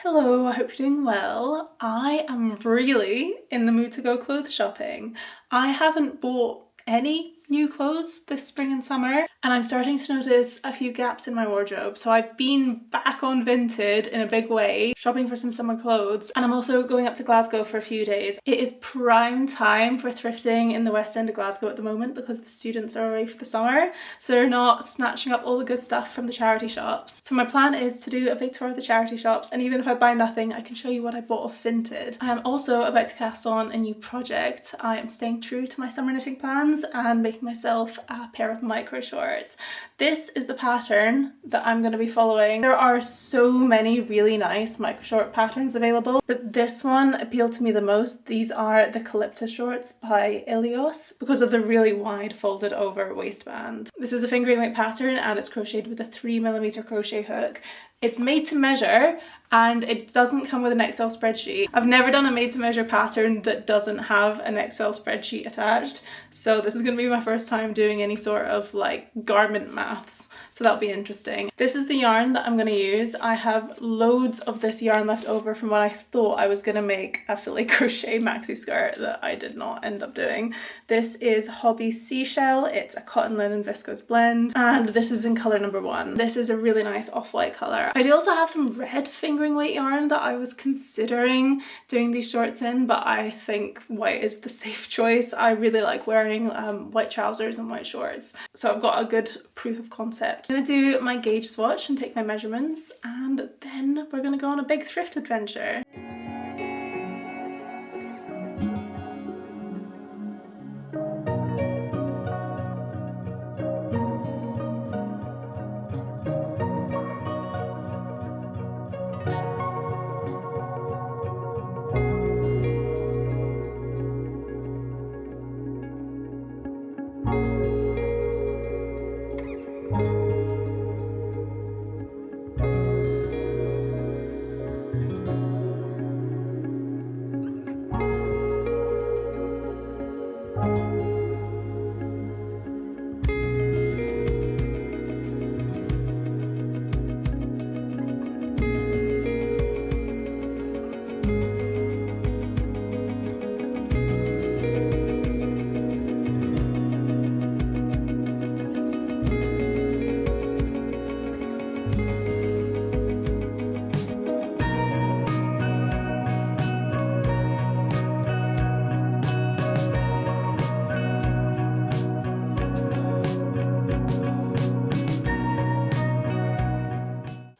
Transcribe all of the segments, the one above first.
Hello, I hope you're doing well. I am really in the mood to go clothes shopping. I haven't bought any new clothes this spring and summer, and I'm starting to notice a few gaps in my wardrobe. So I've been back on Vinted in a big way, shopping for some summer clothes, and I'm also going up to Glasgow for a few days. It is prime time for thrifting in the West End of Glasgow at the moment because the students are away for the summer, so they're not snatching up all the good stuff from the charity shops. So my plan is to do a big tour of the charity shops, and even if I buy nothing, I can show you what I bought off Vinted. I am also about to cast on a new project. I am staying true to my summer knitting plans and making myself a pair of micro shorts. This is the pattern that I'm going to be following. There are so many really nice micro short patterns available, but this one appealed to me the most. These are the Calypta shorts by Ilios because of the really wide folded over waistband. This is a fingering weight pattern and it's crocheted with a 3mm crochet hook. It's made to measure and it doesn't come with an Excel spreadsheet. I've never done a made to measure pattern that doesn't have an Excel spreadsheet attached, so this is going to be my first time doing any sort of like garment maths, so that'll be interesting. This is the yarn that I'm going to use. I have loads of this yarn left over from when I thought I was going to make a filet crochet maxi skirt that I did not end up doing. This is Hobby Seashell. It's a cotton linen viscose blend, and this is in colour number 1. This is a really nice off-white colour. I do also have some red fingering weight yarn that I was considering doing these shorts in, but I think white is the safe choice. I really like wearing white trousers and white shorts, so I've got a good proof of concept. I'm going to do my gauge swatch and take my measurements, and then we're going to go on a big thrift adventure.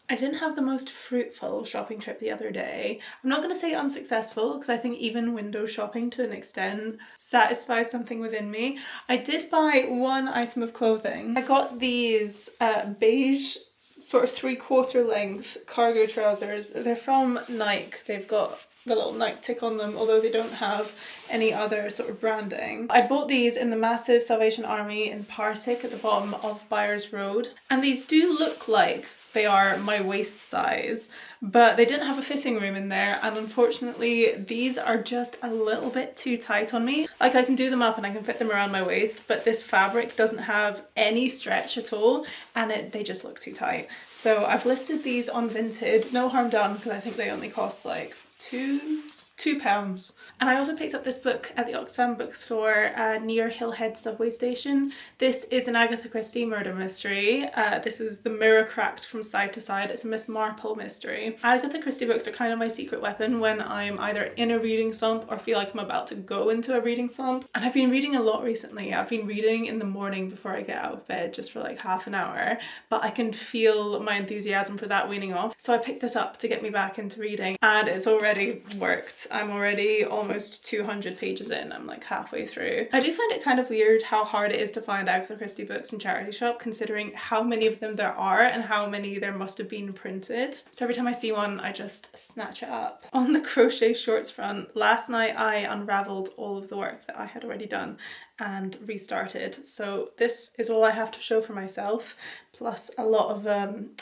I didn't have the most fruitful shopping trip the other day. I'm not going to say unsuccessful because I think even window shopping to an extent satisfies something within me. I did buy one item of clothing. I got these beige sort of 3/4 length cargo trousers. They're from Nike. They've got the little Nike tick on them, although they don't have any other sort of branding. I bought these in the massive Salvation Army in Partick at the bottom of Byres Road, and these do look like they are my waist size, but they didn't have a fitting room in there, and unfortunately these are just a little bit too tight on me. Like, I can do them up and I can fit them around my waist, but this fabric doesn't have any stretch at all, and they just look too tight. So I've listed these on Vinted, no harm done, because I think they only cost like £2. And I also picked up this book at the Oxfam bookstore near Hillhead subway station. This is an Agatha Christie murder mystery. This is The Mirror Cracked from Side to Side. It's a Miss Marple mystery. Agatha Christie books are kind of my secret weapon when I'm either in a reading slump or feel like I'm about to go into a reading slump. And I've been reading a lot recently. I've been reading in the morning before I get out of bed just for like half an hour, but I can feel my enthusiasm for that waning off. So I picked this up to get me back into reading, and it's already worked. I'm already almost 200 pages in. I'm like halfway through. I do find it kind of weird how hard it is to find Agatha Christie books in charity shop, considering how many of them there are and how many there must have been printed. So every time I see one, I just snatch it up. On the crochet shorts front, last night I unraveled all of the work that I had already done and restarted. So this is all I have to show for myself, plus a lot of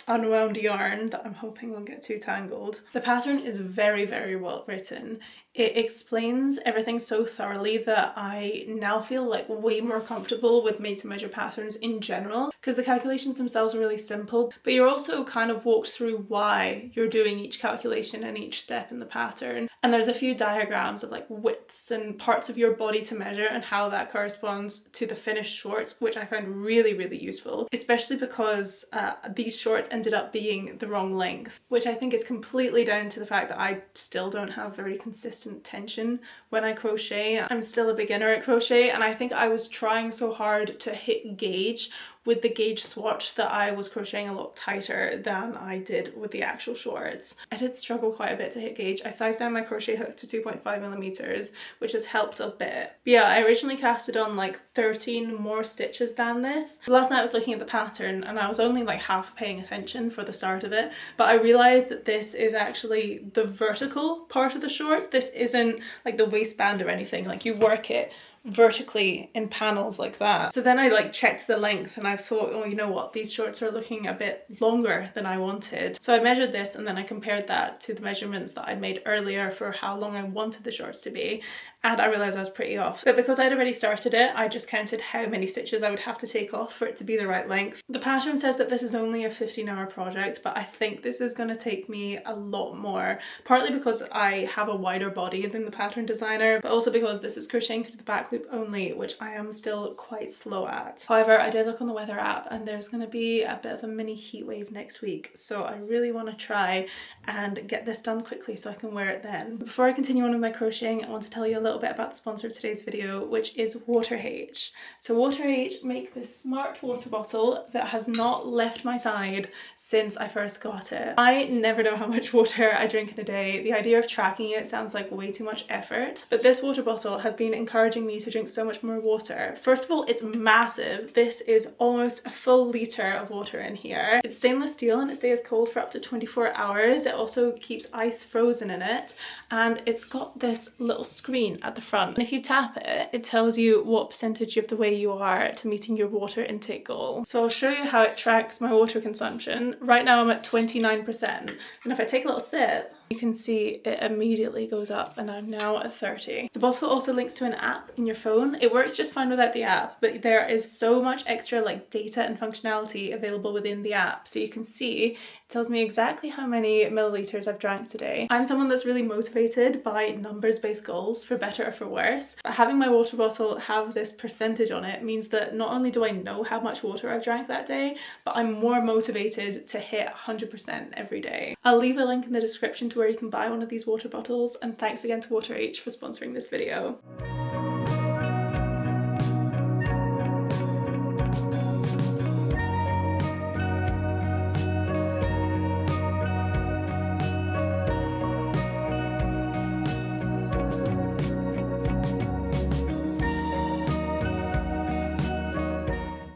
unwound yarn that I'm hoping won't get too tangled. The pattern is very, very well written. It explains everything so thoroughly that I now feel like way more comfortable with made to measure patterns in general, because the calculations themselves are really simple, but you're also kind of walked through why you're doing each calculation and each step in the pattern. And there's a few diagrams of like widths and parts of your body to measure and how that corresponds to the finished shorts, which I found really, really useful, especially because these shorts ended up being the wrong length, which I think is completely down to the fact that I still don't have very consistent tension when I crochet. I'm still a beginner at crochet, and I think I was trying so hard to hit gauge with the gauge swatch that I was crocheting a lot tighter than I did with the actual shorts. I did struggle quite a bit to hit gauge. I sized down my crochet hook to 2.5 millimeters, which has helped a bit. But yeah, I originally casted on like 13 more stitches than this. Last night I was looking at the pattern and I was only like half paying attention for the start of it, but I realized that this is actually the vertical part of the shorts. This isn't like the waistband or anything. Like, you work it vertically in panels like that. So then I like checked the length and I thought, oh, you know what, these shorts are looking a bit longer than I wanted. So I measured this and then I compared that to the measurements that I'd made earlier for how long I wanted the shorts to be, and I realised I was pretty off. But because I'd already started it, I just counted how many stitches I would have to take off for it to be the right length. The pattern says that this is only a 15-hour project, but I think this is going to take me a lot more, partly because I have a wider body than the pattern designer, but also because this is crocheting through the back loop only, which I am still quite slow at. However, I did look on the weather app and there's going to be a bit of a mini heat wave next week, so I really want to try and get this done quickly so I can wear it then. But before I continue on with my crocheting, I want to tell you a little bit about the sponsor of today's video, which is WaterH. So WaterH make this smart water bottle that has not left my side since I first got it. I never know how much water I drink in a day. The idea of tracking it sounds like way too much effort, but this water bottle has been encouraging me to drink so much more water. First of all, it's massive. This is almost a full litre of water in here. It's stainless steel and it stays cold for up to 24 hours. It also keeps ice frozen in it, and it's got this little screen at the front. And if you tap it, it tells you what percentage of the way you are to meeting your water intake goal. So I'll show you how it tracks my water consumption. Right now I'm at 29%, and if I take a little sip, you can see it immediately goes up and I'm now at 30. The bottle also links to an app in your phone. It works just fine without the app, but there is so much extra like data and functionality available within the app. So you can see, it tells me exactly how many milliliters I've drank today. I'm someone that's really motivated by numbers-based goals, for better or for worse. But having my water bottle have this percentage on it means that not only do I know how much water I've drank that day, but I'm more motivated to hit 100% every day. I'll leave a link in the description to where you can buy one of these water bottles, and thanks again to WaterH for sponsoring this video.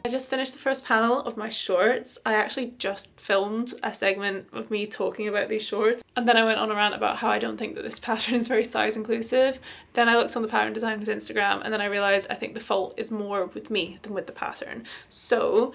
I just finished the first panel of my shorts. I actually just filmed a segment of me talking about these shorts, and then I went on a rant about how I don't think that this pattern is very size inclusive. Then I looked on the pattern designer's Instagram, and then I realised I think the fault is more with me than with the pattern. So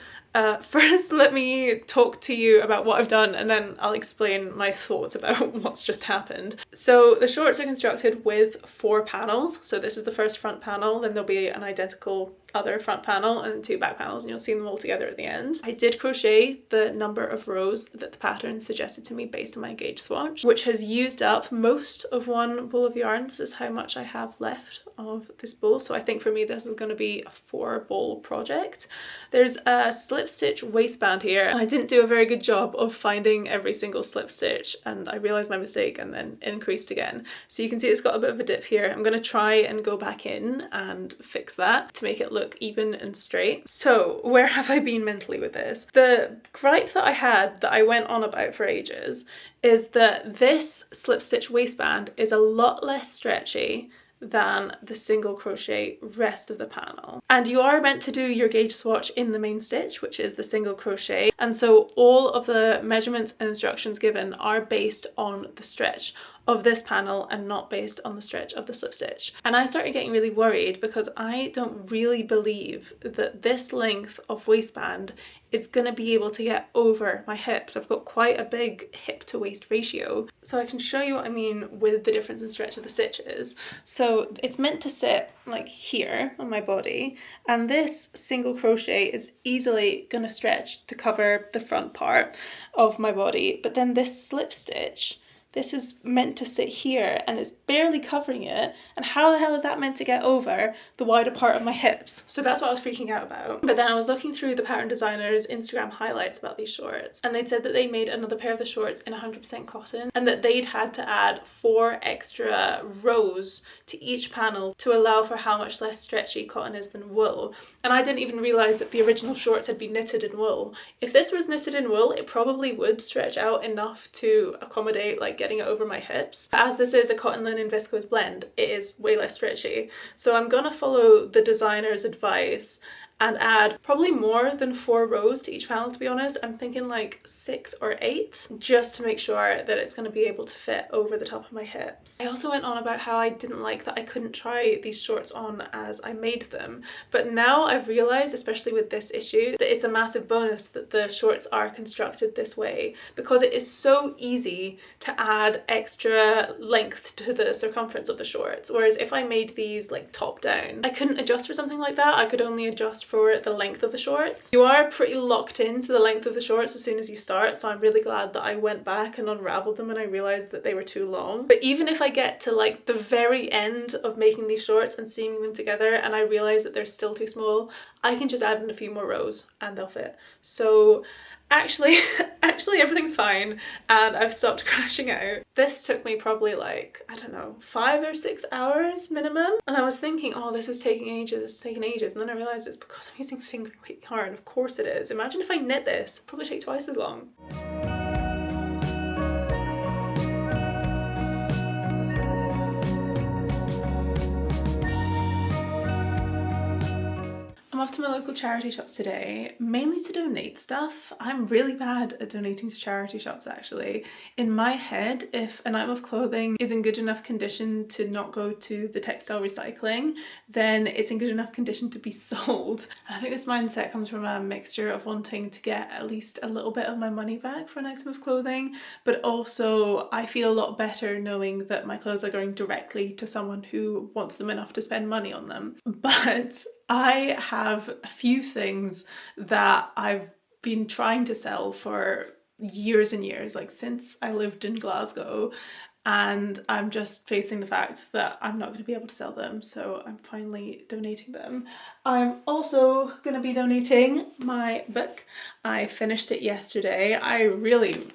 first let me talk to you about what I've done, and then I'll explain my thoughts about what's just happened. So the shorts are constructed with 4 panels. So this is the first front panel, then there'll be an identical other front panel and 2 back panels, and you'll see them all together at the end. I did crochet the number of rows that the pattern suggested to me based on my gauge swatch, which has used up most of one ball of yarn. This is how much I have left of this ball, so I think for me this is going to be a 4-ball project. There's a slip stitch waistband here, and I didn't do a very good job of finding every single slip stitch, and I realised my mistake and then increased again. So you can see it's got a bit of a dip here. I'm going to try and go back in and fix that to make it look even and straight. So where have I been mentally with this? The gripe that I had that I went on about for ages is that this slip stitch waistband is a lot less stretchy than the single crochet rest of the panel. And you are meant to do your gauge swatch in the main stitch, which is the single crochet. And so all of the measurements and instructions given are based on the stretch of this panel and not based on the stretch of the slip stitch. And I started getting really worried because I don't really believe that this length of waistband is going to be able to get over my hips. I've got quite a big hip to waist ratio. So I can show you what I mean with the difference in stretch of the stitches. So it's meant to sit like here on my body, and this single crochet is easily going to stretch to cover the front part of my body. But then this slip stitch, this is meant to sit here and it's barely covering it. And how the hell is that meant to get over the wider part of my hips? So that's what I was freaking out about. But then I was looking through the pattern designer's Instagram highlights about these shorts, and they'd said that they made another pair of the shorts in 100% cotton, and that they'd had to add 4 extra rows to each panel to allow for how much less stretchy cotton is than wool. And I didn't even realise that the original shorts had been knitted in wool. If this was knitted in wool, it probably would stretch out enough to accommodate like getting it over my hips. As this is a cotton linen viscose blend, it is way less stretchy. So I'm gonna follow the designer's advice and add probably more than 4 rows to each panel, to be honest. I'm thinking like 6 or 8, just to make sure that it's going to be able to fit over the top of my hips. I also went on about how I didn't like that I couldn't try these shorts on as I made them, but now I've realised, especially with this issue, that it's a massive bonus that the shorts are constructed this way, because it is so easy to add extra length to the circumference of the shorts. Whereas if I made these like top down, I couldn't adjust for something like that. I could only adjust for the length of the shorts. You are pretty locked into the length of the shorts as soon as you start, so I'm really glad that I went back and unraveled them and I realised that they were too long. But even if I get to like the very end of making these shorts and seaming them together and I realise that they're still too small, I can just add in a few more rows and they'll fit. So actually everything's fine and I've stopped crashing out. This took me probably like, I don't know, 5 or 6 hours minimum. And I was thinking, oh, this is taking ages, it's taking ages. And then I realised it's because I'm using finger weight yarn. Of course it is. Imagine if I knit this, it'd probably take twice as long. I'm off to my local charity shops today, mainly to donate stuff. I'm really bad at donating to charity shops actually. In my head, if an item of clothing is in good enough condition to not go to the textile recycling, then it's in good enough condition to be sold. And I think this mindset comes from a mixture of wanting to get at least a little bit of my money back for an item of clothing, but also I feel a lot better knowing that my clothes are going directly to someone who wants them enough to spend money on them. But I have a few things that I've been trying to sell for years and years, like since I lived in Glasgow, and I'm just facing the fact that I'm not going to be able to sell them, so I'm finally donating them. I'm also going to be donating my book. I finished it yesterday. I really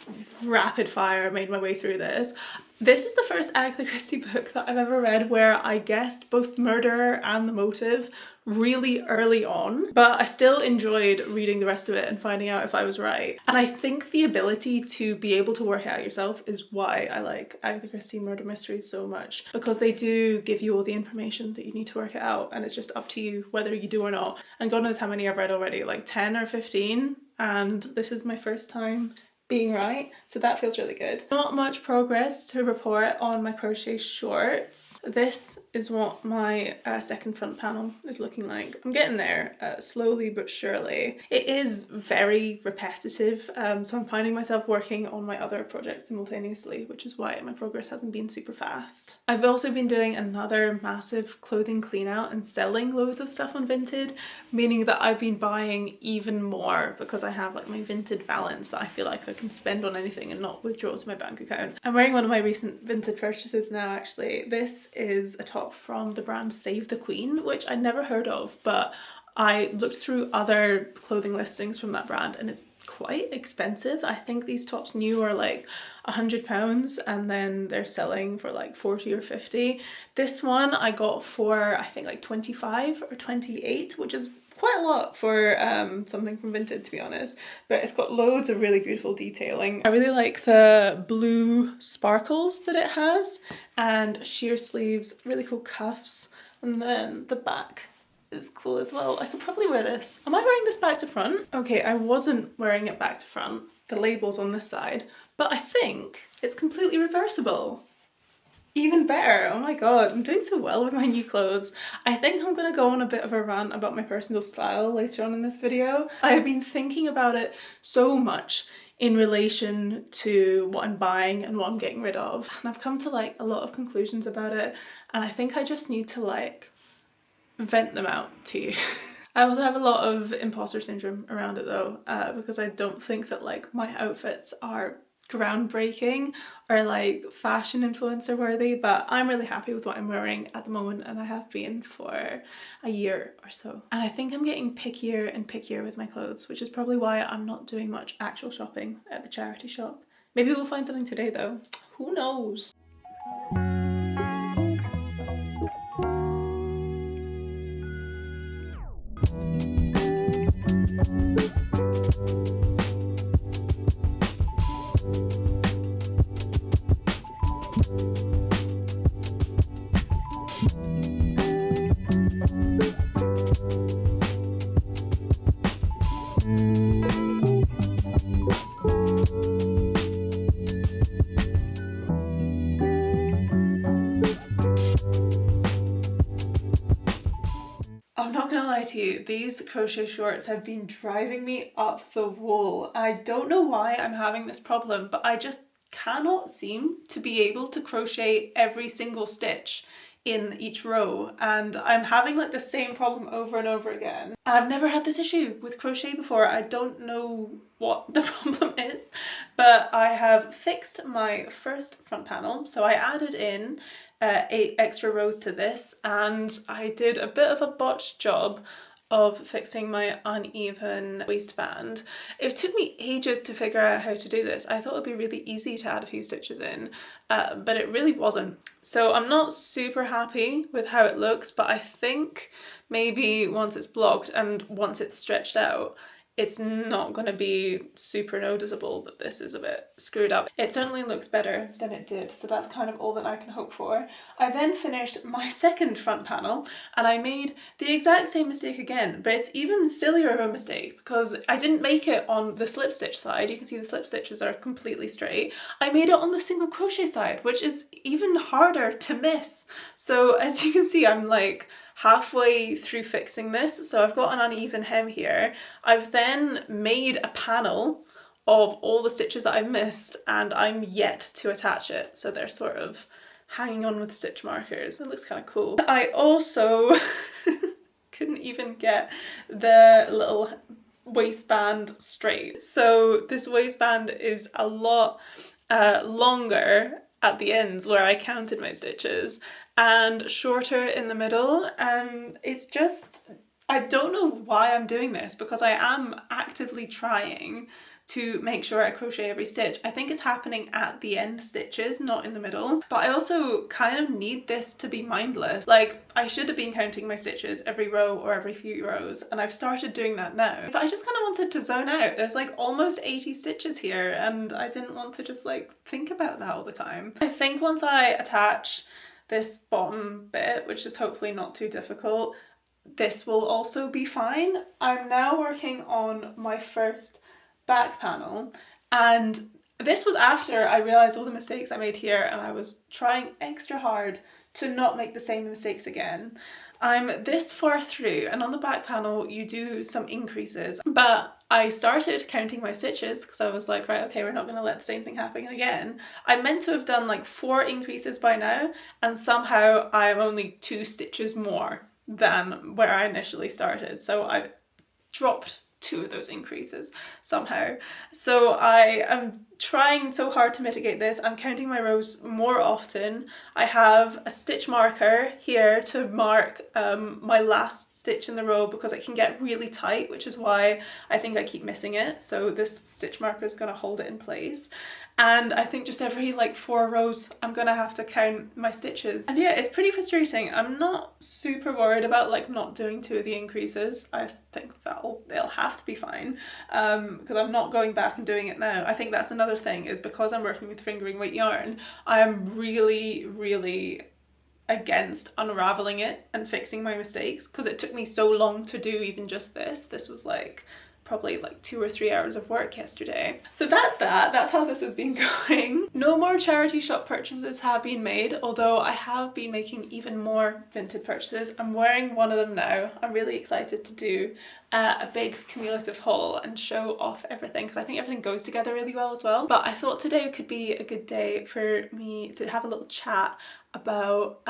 rapid fire made my way through this. This is the first Agatha Christie book that I've ever read where I guessed both murder and the motive really early on, but I still enjoyed reading the rest of it and finding out if I was right. And I think the ability to be able to work it out yourself is why I like Agatha Christie murder mysteries so much, because they do give you all the information that you need to work it out, and it's just up to you whether you do or not. And God knows how many I've read already, like 10 or 15, and this is my first time being right, so that feels really good. Not much progress to report on my crochet shorts. This is what my second front panel is looking like. I'm getting there, slowly but surely. It is very repetitive, so I'm finding myself working on my other projects simultaneously, which is why my progress hasn't been super fast. I've also been doing another massive clothing clean out and selling loads of stuff on Vinted, meaning that I've been buying even more because I have like my Vinted balance that I feel like I can spend on anything and not withdraw to my bank account. I'm wearing one of my recent Vinted purchases now actually. This is a top from the brand Save the Queen, which I'd never heard of, but I looked through other clothing listings from that brand and it's quite expensive. I think these tops new are like £100 and then they're selling for like 40 or 50. This one I got for I think like 25 or 28, which is quite a lot for something from Vinted, to be honest, but it's got loads of really beautiful detailing. I really like the blue sparkles that it has, and sheer sleeves, really cool cuffs, and then the back is cool as well. I could probably wear this. Am I wearing this back to front? Okay, I wasn't wearing it back to front. The label's on this side, but I think it's completely reversible. Even better. Oh my god, I'm doing so well with my new clothes. I think I'm gonna go on a bit of a rant about my personal style later on in this video. I've been thinking about it so much in relation to what I'm buying and what I'm getting rid of. And I've come to like a lot of conclusions about it, and I think I just need to like vent them out to you. I also have a lot of imposter syndrome around it though, because I don't think that like my outfits are groundbreaking or like fashion influencer worthy, but I'm really happy with what I'm wearing at the moment, and I have been for a year or so. And I think I'm getting pickier and pickier with my clothes, which is probably why I'm not doing much actual shopping at the charity shop. Maybe we'll find something today though. Who knows? I'm not gonna lie to you, these crochet shorts have been driving me up the wall. I don't know why I'm having this problem, but I just cannot seem to be able to crochet every single stitch in each row, and I'm having like the same problem over and over again. And I've never had this issue with crochet before. I don't know what the problem is, but I have fixed my first front panel. So I added in 8 extra rows to this, and I did a bit of a botched job of fixing my uneven waistband. It took me ages to figure out how to do this. I thought it would be really easy to add a few stitches in, but it really wasn't. So I'm not super happy with how it looks, but I think maybe once it's blocked and once it's stretched out, it's not going to be super noticeable that this is a bit screwed up. It certainly looks better than it did, so that's kind of all that I can hope for. I then finished my second front panel and I made the exact same mistake again, but it's even sillier of a mistake because I didn't make it on the slip stitch side. You can see the slip stitches are completely straight. I made it on the single crochet side, which is even harder to miss. So as you can see, I'm like halfway through fixing this, so I've got an uneven hem here. I've then made a panel of all the stitches that I've missed, and I'm yet to attach it, so they're sort of hanging on with stitch markers. It looks kind of cool. I also couldn't even get the little waistband straight. So this waistband is a lot longer at the ends where I counted my stitches, and shorter in the middle, and it's just, I don't know why I'm doing this because I am actively trying to make sure I crochet every stitch. I think it's happening at the end stitches, not in the middle, but I also kind of need this to be mindless. Like, I should have been counting my stitches every row or every few rows, and I've started doing that now, but I just kind of wanted to zone out. There's like almost 80 stitches here, and I didn't want to just like think about that all the time. I think once I attach this bottom bit, which is hopefully not too difficult, this will also be fine. I'm now working on my first back panel, and this was after I realised all the mistakes I made here, and I was trying extra hard to not make the same mistakes again. I'm this far through, and on the back panel you do some increases, but I started counting my stitches because I was like, right, okay, we're not going to let the same thing happen again. I meant to have done like 4 increases by now, and somehow I'm only 2 stitches more than where I initially started, so I dropped 2 of those increases somehow. So I am trying so hard to mitigate this. I'm counting my rows more often. I have a stitch marker here to mark my last stitch in the row because it can get really tight, which is why I think I keep missing it. So this stitch marker is going to hold it in place. And I think just every like 4 rows I'm gonna have to count my stitches. And yeah, it's pretty frustrating. I'm not super worried about like not doing 2 of the increases. I think they'll have to be fine because I'm not going back and doing it now. I think that's another thing, is because I'm working with fingering weight yarn, I am really against unraveling it and fixing my mistakes because it took me so long to do even just this. This was like probably like 2 or 3 hours of work yesterday. So that's how this has been going. No more charity shop purchases have been made, although I have been making even more Vinted purchases. I'm wearing one of them now. I'm really excited to do a big cumulative haul and show off everything, because I think everything goes together really well as well. But I thought today could be a good day for me to have a little chat about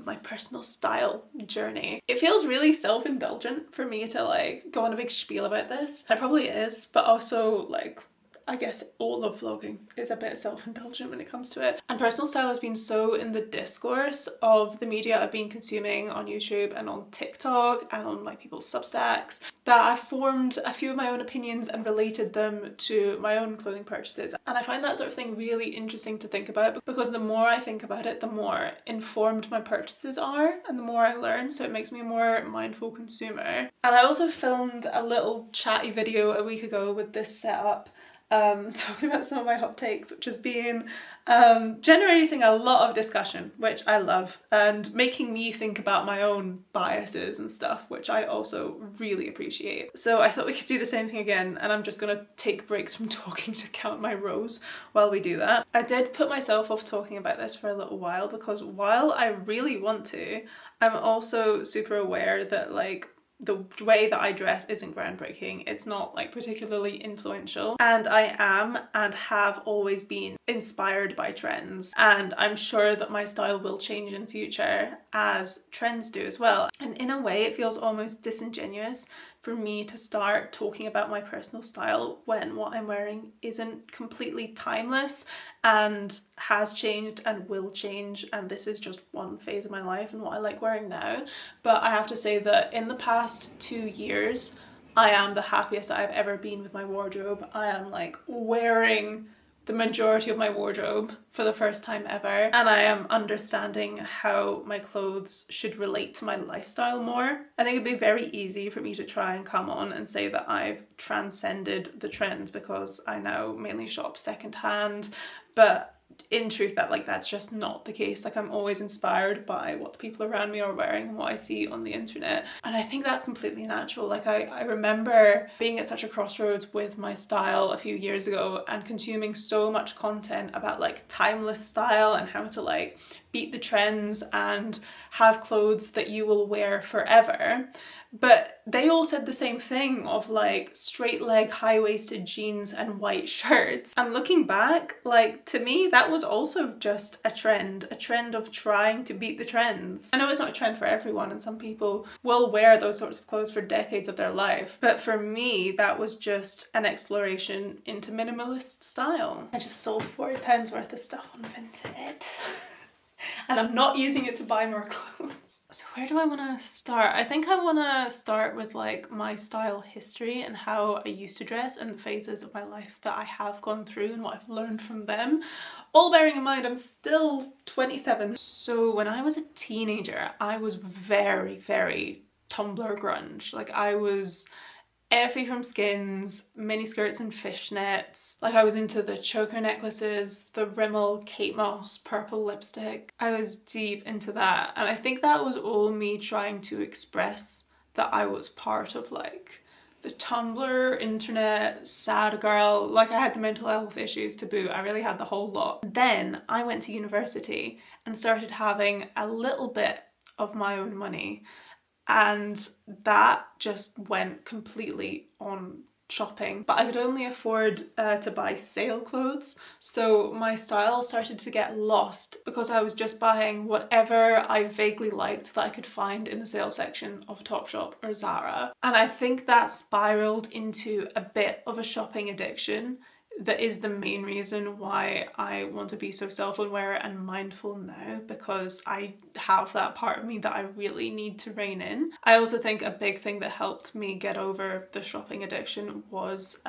my personal style journey. It feels really self-indulgent for me to like go on a big spiel about this. It probably is, but also like I guess all of vlogging is a bit self-indulgent when it comes to it. And personal style has been so in the discourse of the media I've been consuming on YouTube and on TikTok and on like people's Substacks that I've formed a few of my own opinions and related them to my own clothing purchases. And I find that sort of thing really interesting to think about, because the more I think about it, the more informed my purchases are and the more I learn, so it makes me a more mindful consumer. And I also filmed a little chatty video a week ago with this setup, talking about some of my hot takes, which has been generating a lot of discussion, which I love, and making me think about my own biases and stuff, which I also really appreciate. So I thought we could do the same thing again, and I'm just gonna take breaks from talking to count my rows while we do that. I did put myself off talking about this for a little while, because while I really want to, I'm also super aware that like the way that I dress isn't groundbreaking. It's not like particularly influential, and I am and have always been inspired by trends, and I'm sure that my style will change in future as trends do as well. And in a way it feels almost disingenuous for me to start talking about my personal style when what I'm wearing isn't completely timeless and has changed and will change, and this is just one phase of my life and what I like wearing now. But I have to say that in the past 2 years I am the happiest I've ever been with my wardrobe. I am like wearing the majority of my wardrobe for the first time ever, and I am understanding how my clothes should relate to my lifestyle more. I think it'd be very easy for me to try and come on and say that I've transcended the trends because I now mainly shop secondhand, but in truth that's just not the case. Like, I'm always inspired by what the people around me are wearing and what I see on the internet, and I think that's completely natural. Like, I remember being at such a crossroads with my style a few years ago and consuming so much content about like timeless style and how to like beat the trends and have clothes that you will wear forever. But they all said the same thing of like straight leg high-waisted jeans and white shirts. And looking back, like, to me that was also just a trend of trying to beat the trends. I know it's not a trend for everyone, and some people will wear those sorts of clothes for decades of their life, but for me that was just an exploration into minimalist style. I just sold £40 worth of stuff on Vinted and I'm not using it to buy more clothes. So where do I want to start? I think I want to start with like my style history and how I used to dress and the phases of my life that I have gone through and what I've learned from them. All bearing in mind I'm still 27. So when I was a teenager, I was very, very Tumblr grunge. Like, I was Effie from Skins, miniskirts and fishnets. Like, I was into the choker necklaces, the Rimmel Kate Moss purple lipstick. I was deep into that, and I think that was all me trying to express that I was part of like the Tumblr internet sad girl. Like, I had the mental health issues to boot. I really had the whole lot. Then I went to university and started having a little bit of my own money, and that just went completely on shopping. But I could only afford to buy sale clothes, so my style started to get lost because I was just buying whatever I vaguely liked that I could find in the sale section of Topshop or Zara. And I think that spiraled into a bit of a shopping addiction that is the main reason why I want to be so self-aware and mindful now, because I have that part of me that I really need to rein in. I also think a big thing that helped me get over the shopping addiction was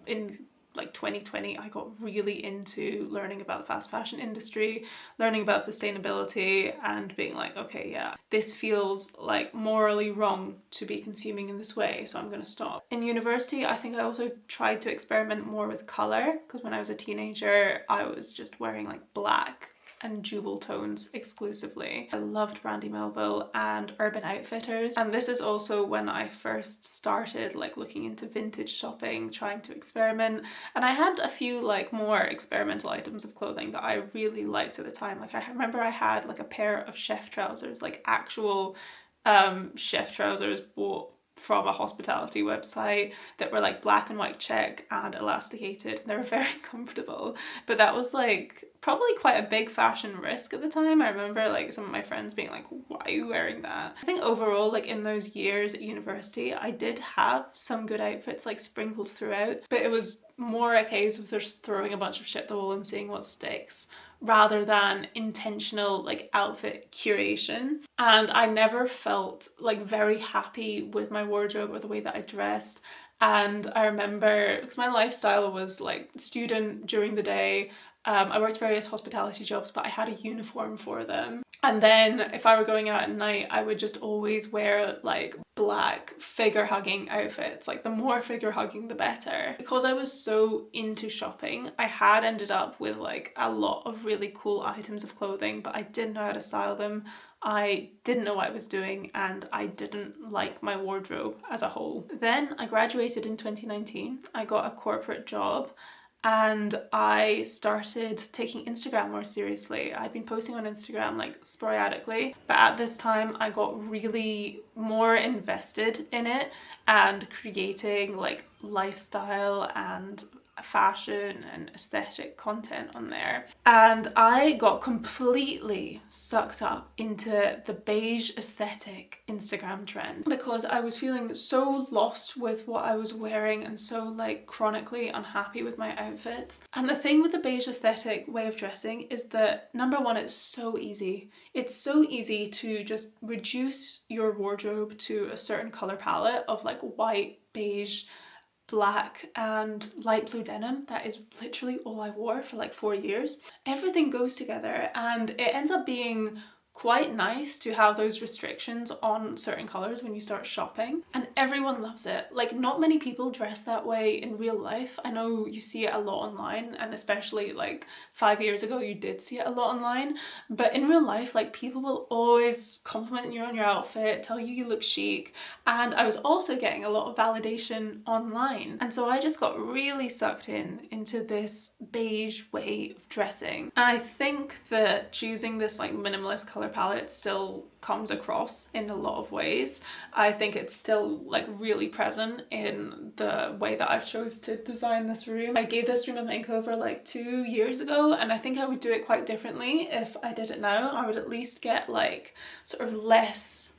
in like 2020, I got really into learning about the fast fashion industry, learning about sustainability, and being like, okay, yeah, this feels like morally wrong to be consuming in this way, so I'm gonna stop. In university, I think I also tried to experiment more with colour, because when I was a teenager, I was just wearing like black and jewel tones exclusively. I loved Brandy Melville and Urban Outfitters, and this is also when I first started like looking into vintage shopping, trying to experiment, and I had a few like more experimental items of clothing that I really liked at the time. Like I remember I had like a pair of chef trousers, like actual chef trousers bought from a hospitality website that were like black and white check and elasticated. They were very comfortable, but that was like probably quite a big fashion risk at the time. I remember like some of my friends being like, why are you wearing that? I think overall, like in those years at university, I did have some good outfits like sprinkled throughout, but it was more a case of just throwing a bunch of shit at the wall and seeing what sticks, rather than intentional like outfit curation. And I never felt like very happy with my wardrobe or the way that I dressed. And I remember, because my lifestyle was like student during the day, I worked various hospitality jobs, but I had a uniform for them. And then if I were going out at night, I would just always wear like black figure hugging outfits. Like the more figure hugging, the better. Because I was so into shopping, I had ended up with like a lot of really cool items of clothing, but I didn't know how to style them. I didn't know what I was doing, and I didn't like my wardrobe as a whole. Then I graduated in 2019. I got a corporate job, and I started taking Instagram more seriously. I'd been posting on Instagram like sporadically, but at this time I got really more invested in it and creating like lifestyle and fashion and aesthetic content on there. And I got completely sucked up into the beige aesthetic Instagram trend because I was feeling so lost with what I was wearing and so like chronically unhappy with my outfits. And the thing with the beige aesthetic way of dressing is that number one, it's so easy. It's so easy to just reduce your wardrobe to a certain color palette of like white, beige, black and light blue denim. That is literally all I wore for like 4 years. Everything goes together, and it ends up being quite nice to have those restrictions on certain colors when you start shopping, and everyone loves it. Like not many people dress that way in real life. I know you see it a lot online, and especially like 5 years ago you did see it a lot online, but in real life like people will always compliment you on your outfit, tell you look chic. And I was also getting a lot of validation online, and so I just got really sucked into this beige way of dressing. And I think that choosing this like minimalist color palette still comes across in a lot of ways. I think it's still like really present in the way that I've chose to design this room. I gave this room a makeover like 2 years ago, and I think I would do it quite differently if I did it now. I would at least get like sort of less.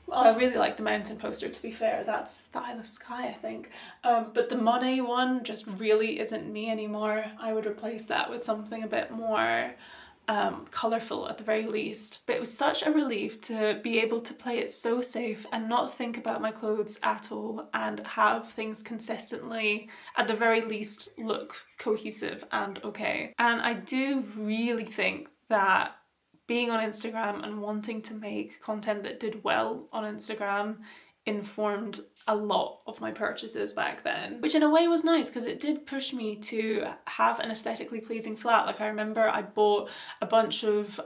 Well, I really like the mountain poster, to be fair. That's the Eye of the Sky, I think. But the Monet one just really isn't me anymore. I would replace that with something a bit more colourful at the very least. But it was such a relief to be able to play it so safe and not think about my clothes at all, and have things consistently, at the very least, look cohesive and okay. And I do really think that being on Instagram and wanting to make content that did well on Instagram informed a lot of my purchases back then, which in a way was nice because it did push me to have an aesthetically pleasing flat. Like I remember I bought a bunch of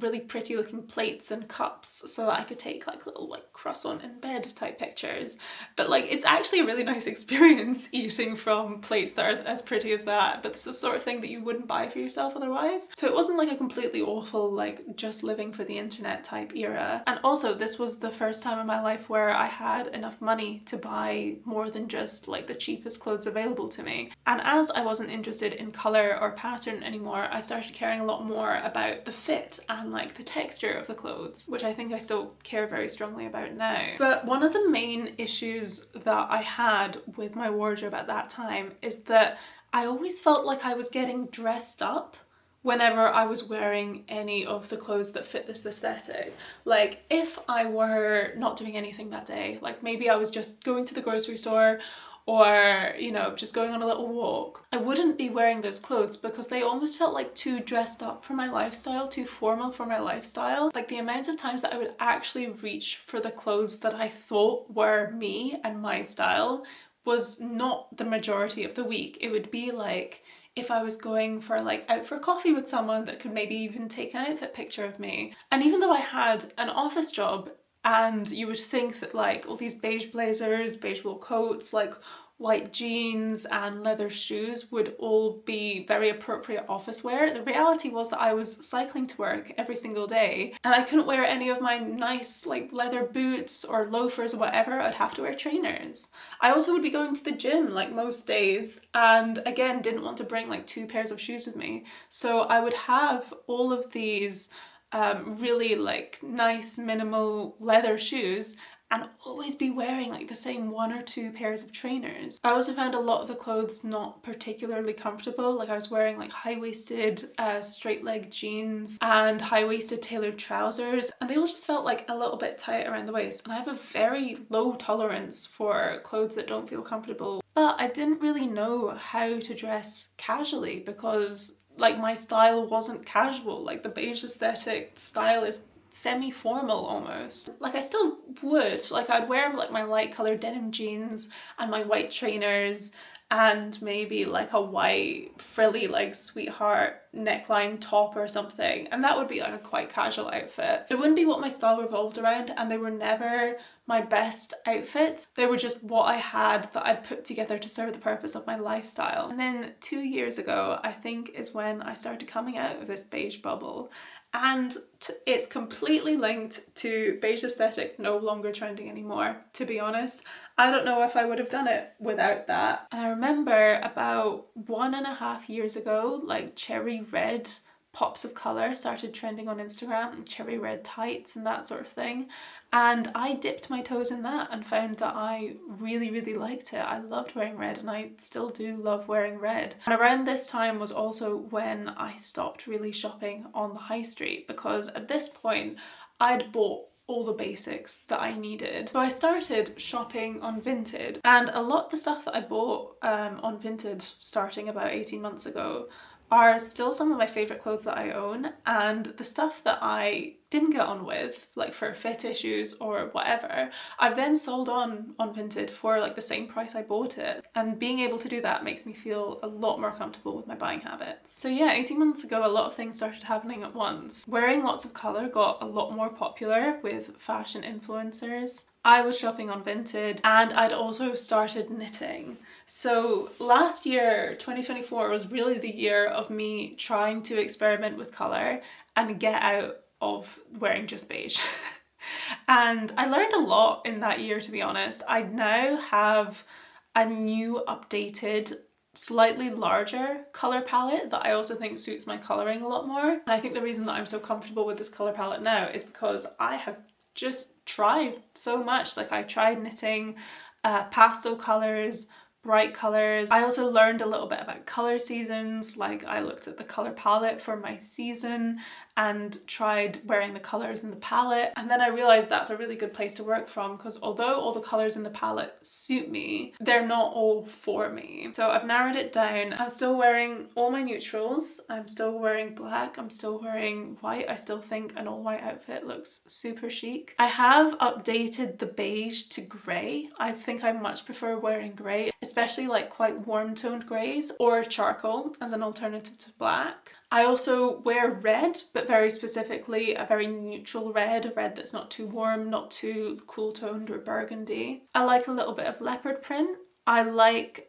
really pretty looking plates and cups so that I could take like little like croissant in bed type pictures. But like it's actually a really nice experience eating from plates that are as pretty as that, but it's the sort of thing that you wouldn't buy for yourself otherwise. So it wasn't like a completely awful like just living for the internet type era. And also this was the first time in my life where I had enough money to buy more than just like the cheapest clothes available to me. And as I wasn't interested in colour or pattern anymore, I started caring a lot more about the fit and like the texture of the clothes, which I think I still care very strongly about now. But one of the main issues that I had with my wardrobe at that time is that I always felt like I was getting dressed up whenever I was wearing any of the clothes that fit this aesthetic. Like if I were not doing anything that day, like maybe I was just going to the grocery store or, you know, just going on a little walk, I wouldn't be wearing those clothes because they almost felt like too dressed up for my lifestyle, too formal for my lifestyle. Like the amount of times that I would actually reach for the clothes that I thought were me and my style was not the majority of the week. It would be like if I was going for like out for coffee with someone that could maybe even take an outfit picture of me. And even though I had an office job, and you would think that like all these beige blazers, beige wool coats, like white jeans and leather shoes would all be very appropriate office wear, the reality was that I was cycling to work every single day and I couldn't wear any of my nice like leather boots or loafers or whatever. I'd have to wear trainers. I also would be going to the gym like most days, and again didn't want to bring like 2 pairs of shoes with me, so I would have all of these really like nice minimal leather shoes and always be wearing like the same 1 or 2 pairs of trainers. I also found a lot of the clothes not particularly comfortable. Like I was wearing like high-waisted straight leg jeans and high-waisted tailored trousers, and they all just felt like a little bit tight around the waist, and I have a very low tolerance for clothes that don't feel comfortable. But I didn't really know how to dress casually because like my style wasn't casual. Like the beige aesthetic style is semi-formal almost. Like I still would, like I'd wear like my light coloured denim jeans and my white trainers and maybe like a white frilly like sweetheart neckline top or something, and that would be like a quite casual outfit. It wouldn't be what my style revolved around, and they were never my best outfits. They were just what I had that I put together to serve the purpose of my lifestyle. And then 2 years ago, I think, is when I started coming out of this beige bubble. And it's completely linked to beige aesthetic no longer trending anymore, to be honest. I don't know if I would have done it without that. And I remember about 1.5 years ago, like cherry red pops of colour started trending on Instagram, cherry red tights and that sort of thing. And I dipped my toes in that and found that I really, really liked it. I loved wearing red, and I still do love wearing red. And around this time was also when I stopped really shopping on the high street, because at this point I'd bought all the basics that I needed. So I started shopping on Vinted, and a lot of the stuff that I bought on Vinted starting about 18 months ago are still some of my favourite clothes that I own, and the stuff that I didn't get on with, like for fit issues or whatever, I've then sold on Vinted for like the same price I bought it. And being able to do that makes me feel a lot more comfortable with my buying habits. So yeah, 18 months ago, a lot of things started happening at once. Wearing lots of colour got a lot more popular with fashion influencers. I was shopping on Vinted, and I'd also started knitting. So last year, 2024, was really the year of me trying to experiment with colour and get out of wearing just beige. And I learned a lot in that year, to be honest. I now have a new updated, slightly larger colour palette that I also think suits my colouring a lot more. And I think the reason that I'm so comfortable with this colour palette now is because I have just tried so much. Like I tried knitting pastel colours, bright colours. I also learned a little bit about colour seasons. Like I looked at the colour palette for my season and tried wearing the colours in the palette, and then I realised that's a really good place to work from, because although all the colours in the palette suit me, they're not all for me. So I've narrowed it down. I'm still wearing all my neutrals, I'm still wearing black, I'm still wearing white. I still think an all white outfit looks super chic. I have updated the beige to grey. I think I much prefer wearing grey, especially like quite warm toned greys, or charcoal as an alternative to black. I also wear red, but very specifically a very neutral red, a red that's not too warm, not too cool toned or burgundy. I like a little bit of leopard print. I like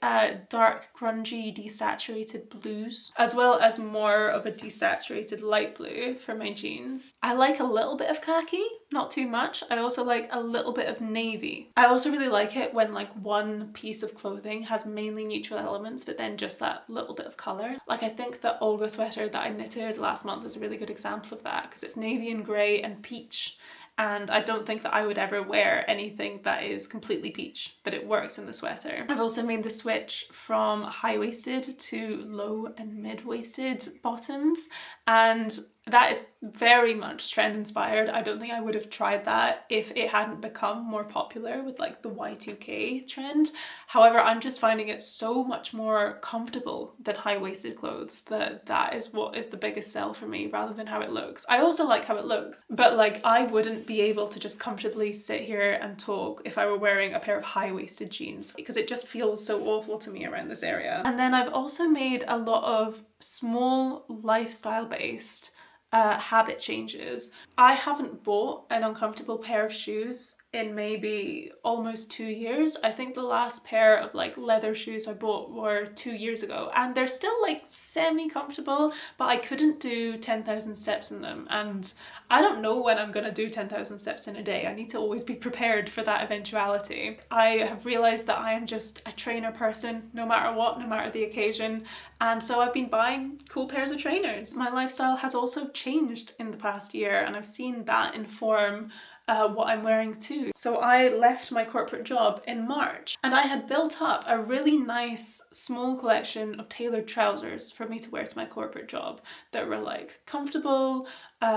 dark, grungy, desaturated blues, as well as more of a desaturated light blue for my jeans. I like a little bit of khaki, not too much. I also like a little bit of navy. I also really like it when like one piece of clothing has mainly neutral elements, but then just that little bit of colour. Like I think the Olga sweater that I knitted last month is a really good example of that, because it's navy and grey and peach. And I don't think that I would ever wear anything that is completely peach, but it works in the sweater. I've also made the switch from high-waisted to low and mid-waisted bottoms, and that is very much trend inspired. I don't think I would have tried that if it hadn't become more popular with like the Y2K trend. However, I'm just finding it so much more comfortable than high-waisted clothes that is what is the biggest sell for me, rather than how it looks. I also like how it looks, but like I wouldn't be able to just comfortably sit here and talk if I were wearing a pair of high-waisted jeans, because it just feels so awful to me around this area. And then I've also made a lot of small lifestyle based habit changes. I haven't bought an uncomfortable pair of shoes in maybe almost 2 years. I think the last pair of like leather shoes I bought were 2 years ago, and they're still like semi-comfortable, but I couldn't do 10,000 steps in them, and I don't know when I'm gonna do 10,000 steps in a day. I need to always be prepared for that eventuality. I have realized that I am just a trainer person, no matter what, no matter the occasion, and so I've been buying cool pairs of trainers. My lifestyle has also changed in the past year, and I've seen that inform what I'm wearing too. So I left my corporate job in March, and I had built up a really nice small collection of tailored trousers for me to wear to my corporate job that were like comfortable,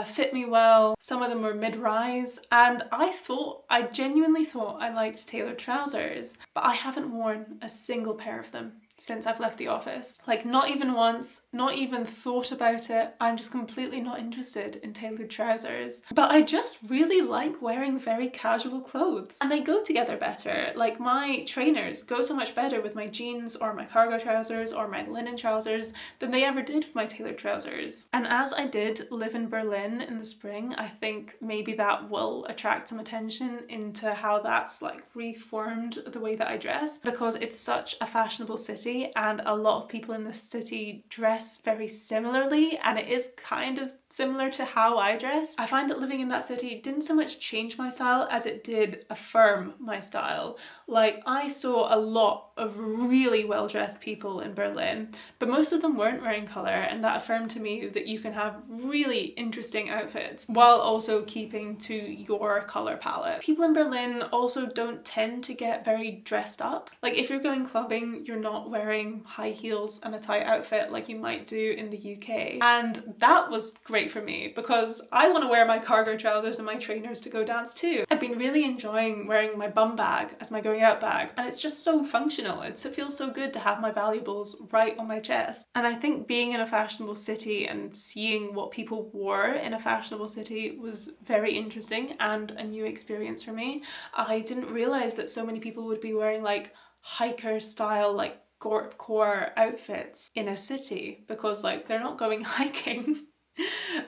fit me well. Some of them were mid-rise, and I genuinely thought I liked tailored trousers, but I haven't worn a single pair of them since I've left the office. Like, not even once, not even thought about it. I'm just completely not interested in tailored trousers. But I just really like wearing very casual clothes, and they go together better. Like, my trainers go so much better with my jeans or my cargo trousers or my linen trousers than they ever did with my tailored trousers. And as I did live in Berlin in the spring, I think maybe that will attract some attention into how that's like reformed the way that I dress, because it's such a fashionable city and a lot of people in the city dress very similarly, and it is kind of similar to how I dress. I find that living in that city didn't so much change my style as it did affirm my style. Like, I saw a lot of really well-dressed people in Berlin, but most of them weren't wearing colour, and that affirmed to me that you can have really interesting outfits while also keeping to your colour palette. People in Berlin also don't tend to get very dressed up. Like, if you're going clubbing, you're not wearing high heels and a tight outfit like you might do in the UK. And that was great for me, because I want to wear my cargo trousers and my trainers to go dance too. I've been really enjoying wearing my bum bag as my going out bag, and it's just so functional. It feels so good to have my valuables right on my chest. And I think being in a fashionable city and seeing what people wore in a fashionable city was very interesting and a new experience for me. I didn't realize that so many people would be wearing like hiker style, like gorp-core outfits in a city, because like they're not going hiking.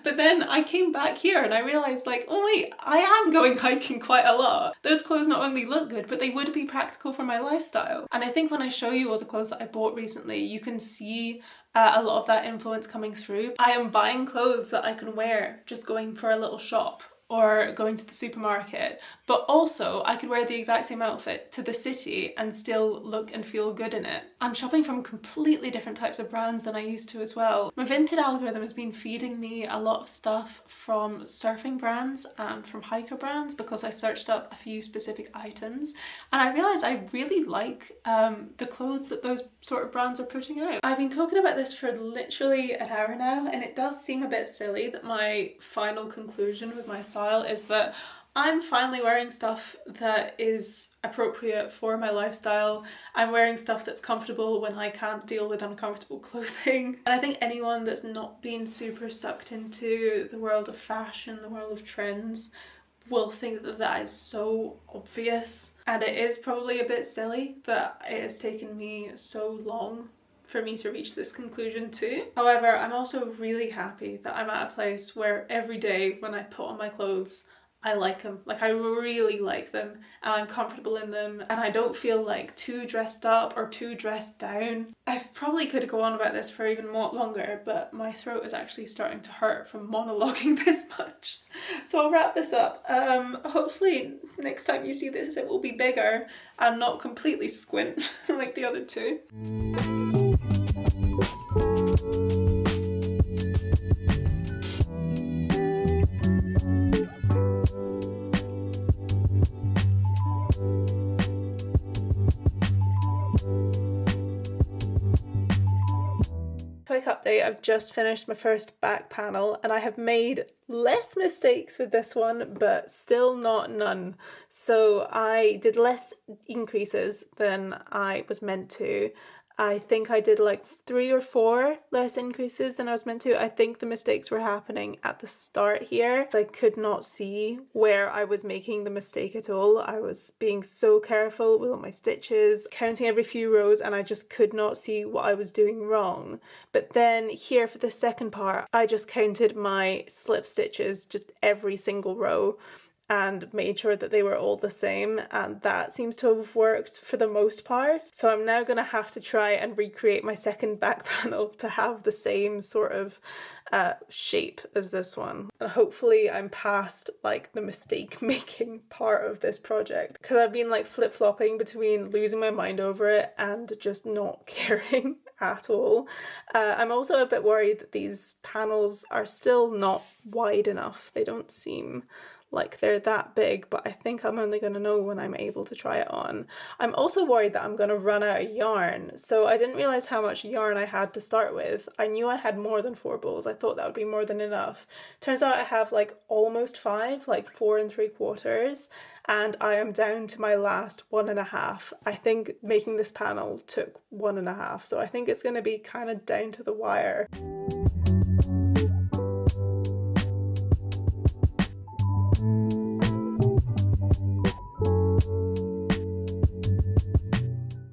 But then I came back here and I realised, like, oh wait, I am going hiking quite a lot. Those clothes not only look good, but they would be practical for my lifestyle. And I think when I show you all the clothes that I bought recently, you can see a lot of that influence coming through. I am buying clothes that I can wear just going for a little shop or going to the supermarket, but also I could wear the exact same outfit to the city and still look and feel good in it. I'm shopping from completely different types of brands than I used to as well. My Vinted algorithm has been feeding me a lot of stuff from surfing brands and from hiker brands, because I searched up a few specific items, and I realised I really like the clothes that those sort of brands are putting out. I've been talking about this for literally an hour now, and it does seem a bit silly that my final conclusion with my style is that I'm finally wearing stuff that is appropriate for my lifestyle. I'm wearing stuff that's comfortable when I can't deal with uncomfortable clothing. And I think anyone that's not been super sucked into the world of fashion, the world of trends, will think that that is so obvious. And it is probably a bit silly that it has taken me so long for me to reach this conclusion too. However, I'm also really happy that I'm at a place where every day when I put on my clothes, I like them. Like, I really like them, and I'm comfortable in them, and I don't feel like too dressed up or too dressed down. I probably could go on about this for even more longer, but my throat is actually starting to hurt from monologuing this much. So I'll wrap this up. Hopefully next time you see this it will be bigger and not completely squint like the other two. quick update. I've just finished my first back panel and I have made less mistakes with this one, but still not none. So I did less increases than I was meant to. I think I did like 3 or 4 less increases than I was meant to. I think the mistakes were happening at the start here. I could not see where I was making the mistake at all. I was being so careful with all my stitches, counting every few rows, and I just could not see what I was doing wrong. But then here for the second part, I just counted my slip stitches, just every single row, and made sure that they were all the same, and that seems to have worked for the most part. So I'm now going to have to try and recreate my second back panel to have the same sort of shape as this one. And hopefully I'm past like the mistake making part of this project, because I've been like flip-flopping between losing my mind over it and just not caring at all. I'm also a bit worried that these panels are still not wide enough. They don't seem like they're that big, but I think I'm only going to know when I'm able to try it on. I'm also worried that I'm going to run out of yarn. So I didn't realise how much yarn I had to start with. I knew I had more than 4 balls. I thought that would be more than enough. Turns out I have like almost 5, like 4 3/4, and I am down to my last 1.5. I think making this panel took 1.5, so I think it's going to be kind of down to the wire.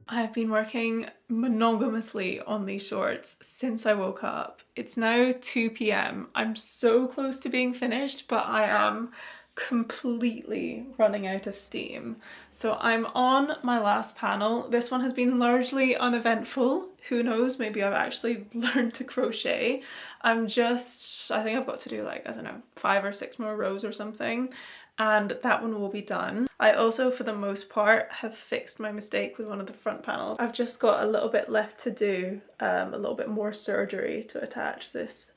I've been working monogamously on these shorts since I woke up. It's now 2 p.m. I'm so close to being finished, but I am completely running out of steam. So I'm on my last panel. This one has been largely uneventful. Who knows, maybe I've actually learned to crochet. I think I've got to do like, I don't know, 5 or 6 more rows or something, and that one will be done. I also, for the most part, have fixed my mistake with one of the front panels. I've just got a little bit left to do, a little bit more surgery to attach this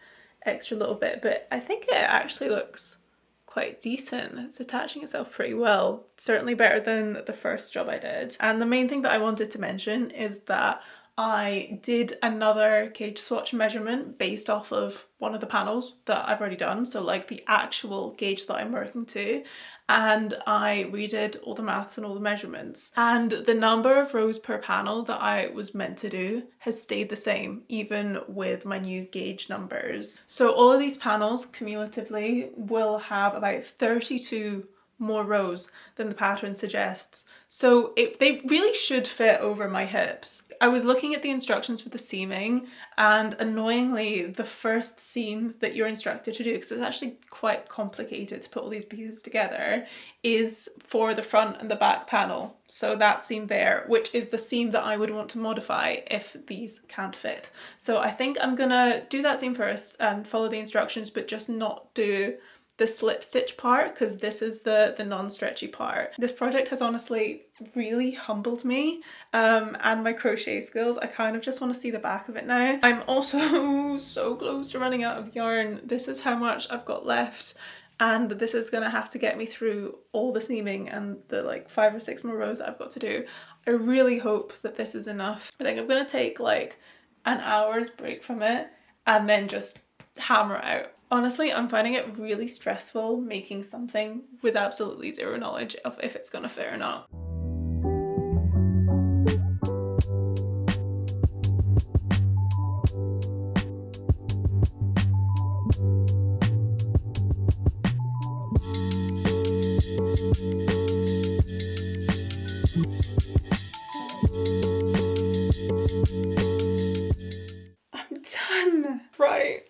extra little bit, but I think it actually looks quite decent. It's attaching itself pretty well, certainly better than the first job I did. And the main thing that I wanted to mention is that I did another gauge swatch measurement based off of one of the panels that I've already done, so like the actual gauge that I'm working to, and I redid all the maths and all the measurements, and the number of rows per panel that I was meant to do has stayed the same even with my new gauge numbers. So all of these panels cumulatively will have about 32 more rows than the pattern suggests. So they really should fit over my hips. I was looking at the instructions for the seaming, and annoyingly the first seam that you're instructed to do, because it's actually quite complicated to put all these pieces together, is for the front and the back panel. So that seam there, which is the seam that I would want to modify if these can't fit. So I think I'm gonna do that seam first and follow the instructions, but just not do the slip stitch part, because this is the non-stretchy part. This project has honestly really humbled me and my crochet skills. I kind of just want to see the back of it now. I'm also so close to running out of yarn. This is how much I've got left, and this is gonna have to get me through all the seaming and the like 5 or 6 more rows that I've got to do. I really hope that this is enough. I think I'm gonna take like an hour's break from it and then just hammer it out. Honestly, I'm finding it really stressful making something with absolutely zero knowledge of if it's gonna fit or not. I'm done. Right,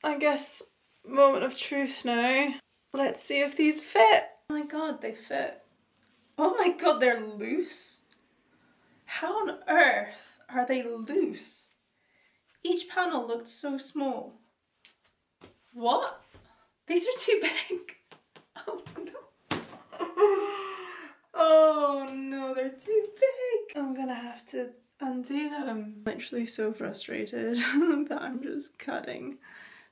I guess moment of truth now. Let's see if these fit. Oh my god, they fit. Oh my god, they're loose. How on earth are they loose? Each panel looked so small. What? These are too big. Oh no. Oh no, they're too big. I'm gonna have to undo them. I'm literally so frustrated that I'm just cutting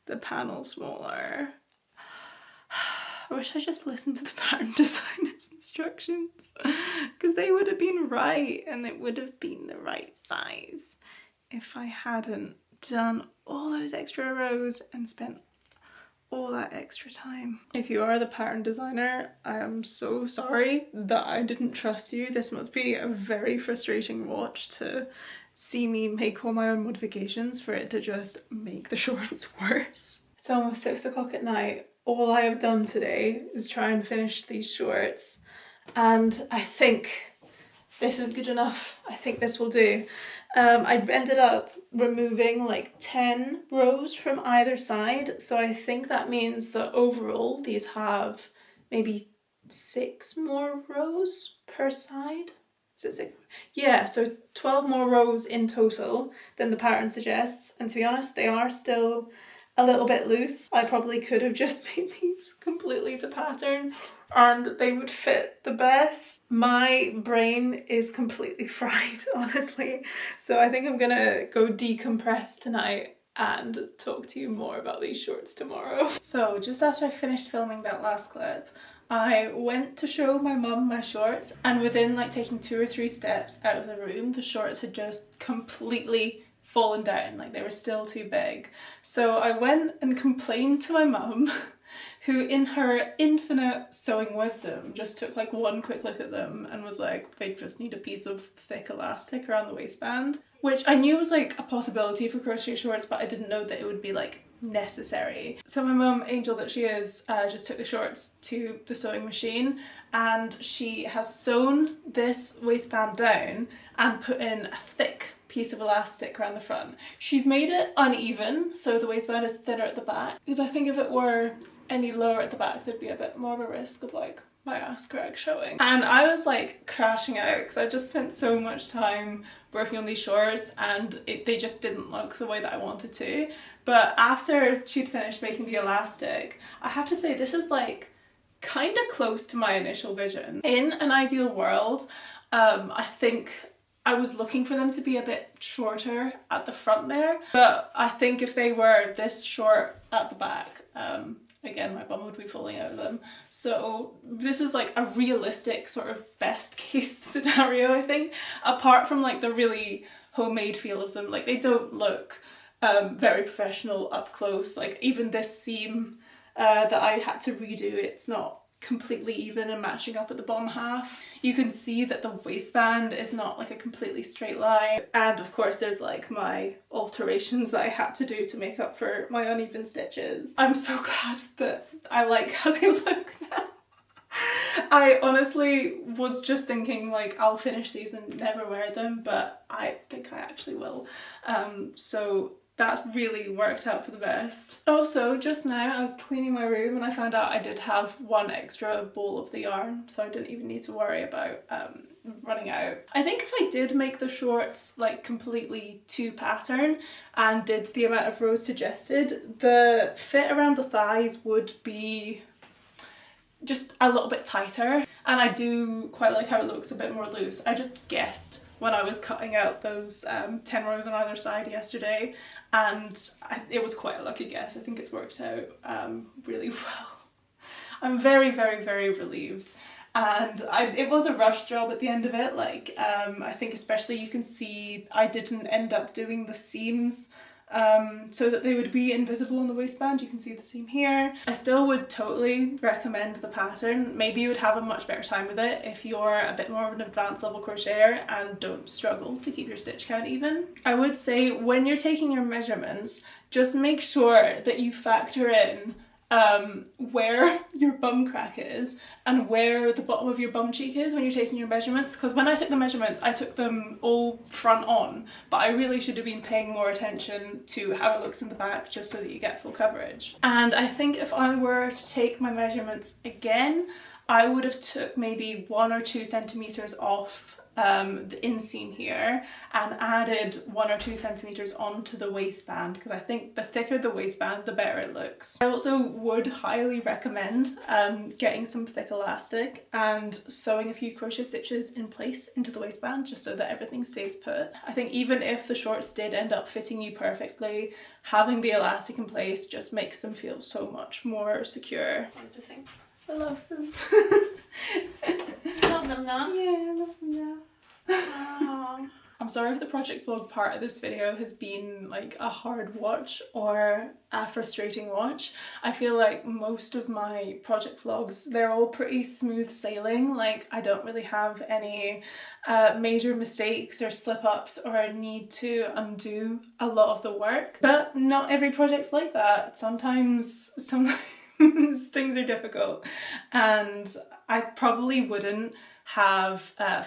the panel smaller. I wish I just listened to the pattern designer's instructions, because they would have been right and it would have been the right size if I hadn't done all those extra rows and spent all that extra time. If you are the pattern designer, I am so sorry that I didn't trust you. This must be a very frustrating watch to see me make all my own modifications for it to just make the shorts worse. It's almost 6 o'clock at night. All I have done today is try and finish these shorts, and I think this is good enough. I think this will do. I ended up removing like 10 rows from either side, so I think that means that overall these have maybe 6 more rows per side. Is it 6? Yeah, so 12 more rows in total than the pattern suggests, and to be honest, they are still a little bit loose. I probably could have just made these completely to pattern and they would fit the best. My brain is completely fried, honestly, so I think I'm gonna go decompress tonight and talk to you more about these shorts tomorrow. So just after I finished filming that last clip, I went to show my mum my shorts, and within like taking 2 or 3 steps out of the room, the shorts had just completely fallen down, like they were still too big. So I went and complained to my mum, who in her infinite sewing wisdom just took like one quick look at them and was like, they just need a piece of thick elastic around the waistband, which I knew was like a possibility for crochet shorts, but I didn't know that it would be like necessary. So my mum, angel that she is, just took the shorts to the sewing machine, and she has sewn this waistband down and put in a thick piece of elastic around the front. She's made it uneven, so the waistband is thinner at the back, because I think if it were any lower at the back there'd be a bit more of a risk of like my ass crack showing. And I was like crashing out because I just spent so much time working on these shorts and they just didn't look the way that I wanted to. But after she'd finished making the elastic, I have to say this is like kind of close to my initial vision. In an ideal world, I think I was looking for them to be a bit shorter at the front there, but I think if they were this short at the back, again, my bum would be falling out of them. So this is like a realistic sort of best case scenario, I think, apart from like the really homemade feel of them. Like they don't look very professional up close. Like even this seam that I had to redo, it's not completely even and matching up at the bottom half. You can see that the waistband is not like a completely straight line, and of course there's like my alterations that I had to do to make up for my uneven stitches. I'm so glad that I like how they look now. I honestly was just thinking like I'll finish these and never wear them, but I think I actually will. So that really worked out for the best. Also, just now I was cleaning my room and I found out I did have one extra ball of the yarn, so I didn't even need to worry about running out. I think if I did make the shorts like completely to pattern and did the amount of rows suggested, the fit around the thighs would be just a little bit tighter, and I do quite like how it looks a bit more loose. I just guessed when I was cutting out those 10 rows on either side yesterday, and it was quite a lucky guess. I think it's worked out really well. I'm very, very, very relieved. And it was a rush job at the end of it. Like, I think especially you can see I didn't end up doing the seams so that they would be invisible on the waistband. You can see the seam here. I still would totally recommend the pattern. Maybe you would have a much better time with it if you're a bit more of an advanced level crocheter and don't struggle to keep your stitch count even. I would say when you're taking your measurements, just make sure that you factor in where your bum crack is and where the bottom of your bum cheek is when you're taking your measurements, because when I took the measurements I took them all front on, but I really should have been paying more attention to how it looks in the back just so that you get full coverage. And I think if I were to take my measurements again, I would have took maybe 1 or 2 centimeters off the inseam here and added 1 or 2 centimeters onto the waistband, because I think the thicker the waistband the better it looks. I also would highly recommend getting some thick elastic and sewing a few crochet stitches in place into the waistband just so that everything stays put. I think even if the shorts did end up fitting you perfectly, having the elastic in place just makes them feel so much more secure. What do you think? I love them. Love them now? Yeah, I love them now. I'm I'm sorry if the project vlog part of this video has been like a hard watch or a frustrating watch. I feel like most of my project vlogs, they're all pretty smooth sailing. Like I don't really have any major mistakes or slip-ups or need to undo a lot of the work. But not every project's like that. Sometimes things are difficult, and I probably wouldn't have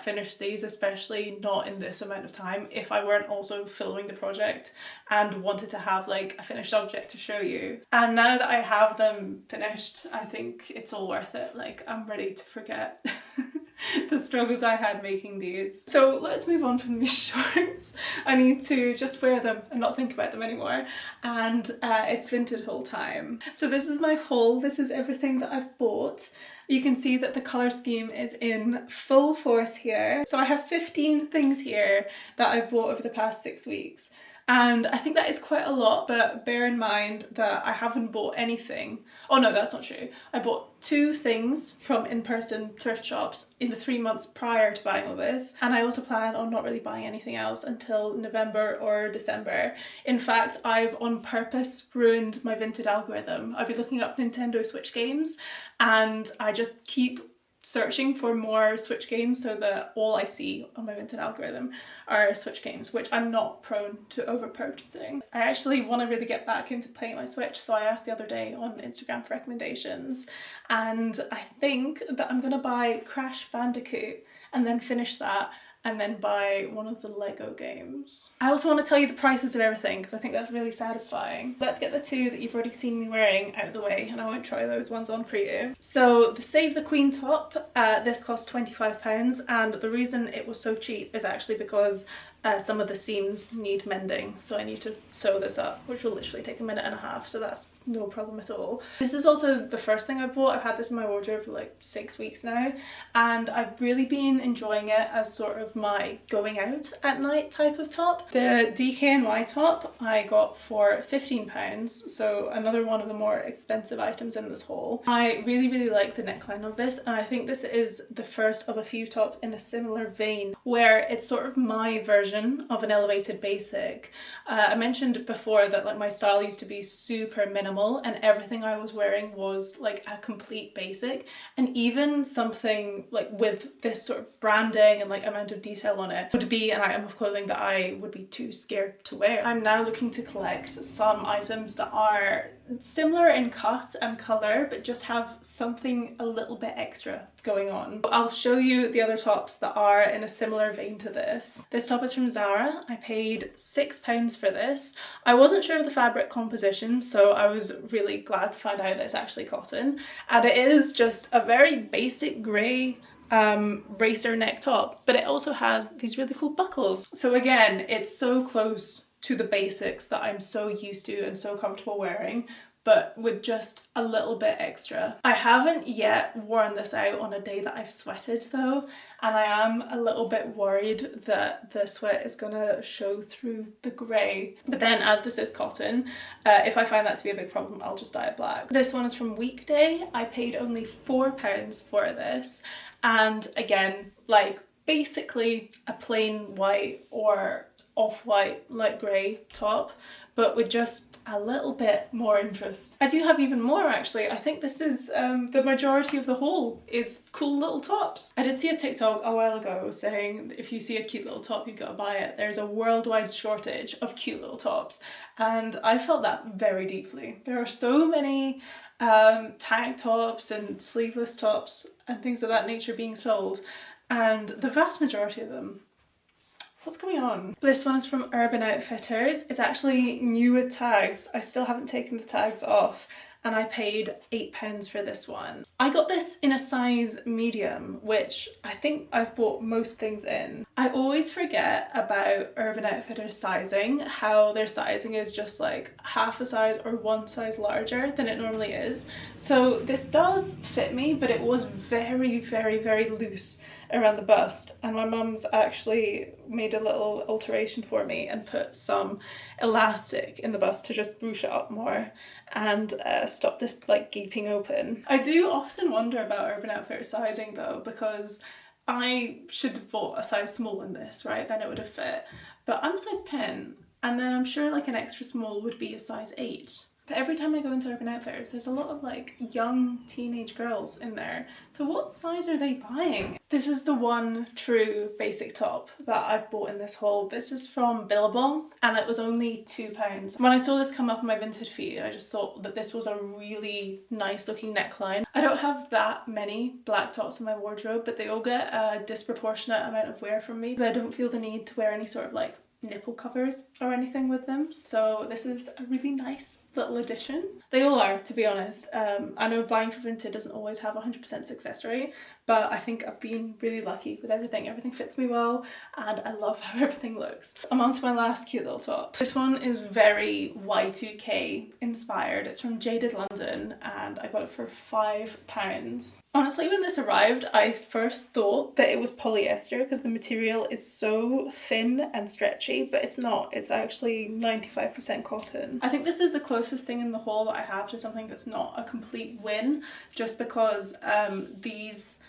finished these, especially not in this amount of time, if I weren't also filming the project and wanted to have like a finished object to show you. And now that I have them finished, I think it's all worth it. Like I'm ready to forget the struggles I had making these. So let's move on from these shorts. I need to just wear them and not think about them anymore. And it's Vinted haul time. So this is my haul. This is everything that I've bought. You can see that the colour scheme is in full force here. So I have 15 things here that I've bought over the past 6 weeks. And I think that is quite a lot, but bear in mind that I haven't bought anything. Oh no, that's not true. I bought 2 things from in-person thrift shops in the 3 months prior to buying all this. And I also plan on not really buying anything else until November or December. In fact, I've on purpose ruined my Vinted algorithm. I've been looking up Nintendo Switch games and I just keep searching for more Switch games so that all I see on my Vinted algorithm are Switch games, which I'm not prone to over purchasing. I actually want to really get back into playing my Switch, so I asked the other day on Instagram for recommendations, and I think that I'm gonna buy Crash Bandicoot and then finish that, and then buy one of the Lego games. I also want to tell you the prices of everything because I think that's really satisfying. Let's get the 2 that you've already seen me wearing out of the way, and I won't try those ones on for you. So the Save the Queen top, this cost £25, and the reason it was so cheap is actually because some of the seams need mending, so I need to sew this up, which will literally take a minute and a half, so that's no problem at all. This is also the first thing I bought. I've had this in my wardrobe for like 6 weeks now, and I've really been enjoying it as sort of my going out at night type of top. The DKNY top I got for £15, so another one of the more expensive items in this haul. I really like the neckline of this, and I think this is the first of a few tops in a similar vein where it's sort of my version of an elevated basic. I mentioned before that like my style used to be super minimal and everything I was wearing was like a complete basic, and even something like with this sort of branding and like amount of detail on it would be an item of clothing that I would be too scared to wear. I'm now looking to collect some items that are similar in cut and colour but just have something a little bit extra going on. I'll show you the other tops that are in a similar vein to this. This top is from Zara. I paid £6 for this. I wasn't sure of the fabric composition, so I was really glad to find out that it's actually cotton, and it is just a very basic grey racer neck top, but it also has these really cool buckles. So again, it's so close to the basics that I'm so used to and so comfortable wearing, but with just a little bit extra. I haven't yet worn this out on a day that I've sweated though, and I am a little bit worried that the sweat is gonna show through the grey. But then as this is cotton, if I find that to be a big problem, I'll just dye it black. This one is from Weekday. I paid only £4 for this, and again, like basically a plain white or off-white light grey top, but with just a little bit more interest. I do have even more actually. I think this is the majority of the haul is cool little tops. I did see a TikTok a while ago saying if you see a cute little top, you've got to buy it. There's a worldwide shortage of cute little tops, and I felt that very deeply. There are so many tank tops and sleeveless tops and things of that nature being sold, and the vast majority of them, what's going on? This one is from Urban Outfitters. It's actually new with tags. I still haven't taken the tags off, and I paid £8 for this one. I got this in a size medium, which I think I've bought most things in. I always forget about Urban Outfitters sizing, how their sizing is just like half a size or one size larger than it normally is. So this does fit me, but it was very loose around the bust, and my mum's actually made a little alteration for me and put some elastic in the bust to just ruche it up more and stop this like gaping open. I do often wonder about Urban Outfitters sizing though, because I should have bought a size small in this, right? Then it would have fit. But I'm a size 10, and then I'm sure like an extra small would be a size 8. But every time I go into Urban Outfitters, there's a lot of like young teenage girls in there. So what size are they buying? This is the one true basic top that I've bought in this haul. This is from Billabong and it was only £2. When I saw this come up on my Vinted feed, I just thought that this was a really nice looking neckline. I don't have that many black tops in my wardrobe, but they all get a disproportionate amount of wear from me because I don't feel the need to wear any sort of like nipple covers or anything with them. So this is a really nice little addition. They all are, to be honest. I know buying from Vinted doesn't always have 100% success rate, but I think I've been really lucky with everything. Everything fits me well and I love how everything looks. I'm on to my last cute little top. This one is very Y2K inspired. It's from Jaded London and I got it for £5. Honestly, when this arrived, I first thought that it was polyester because the material is so thin and stretchy, but it's not. It's actually 95% cotton. I think this is the closest thing in the haul that I have to something that's not a complete win, just because these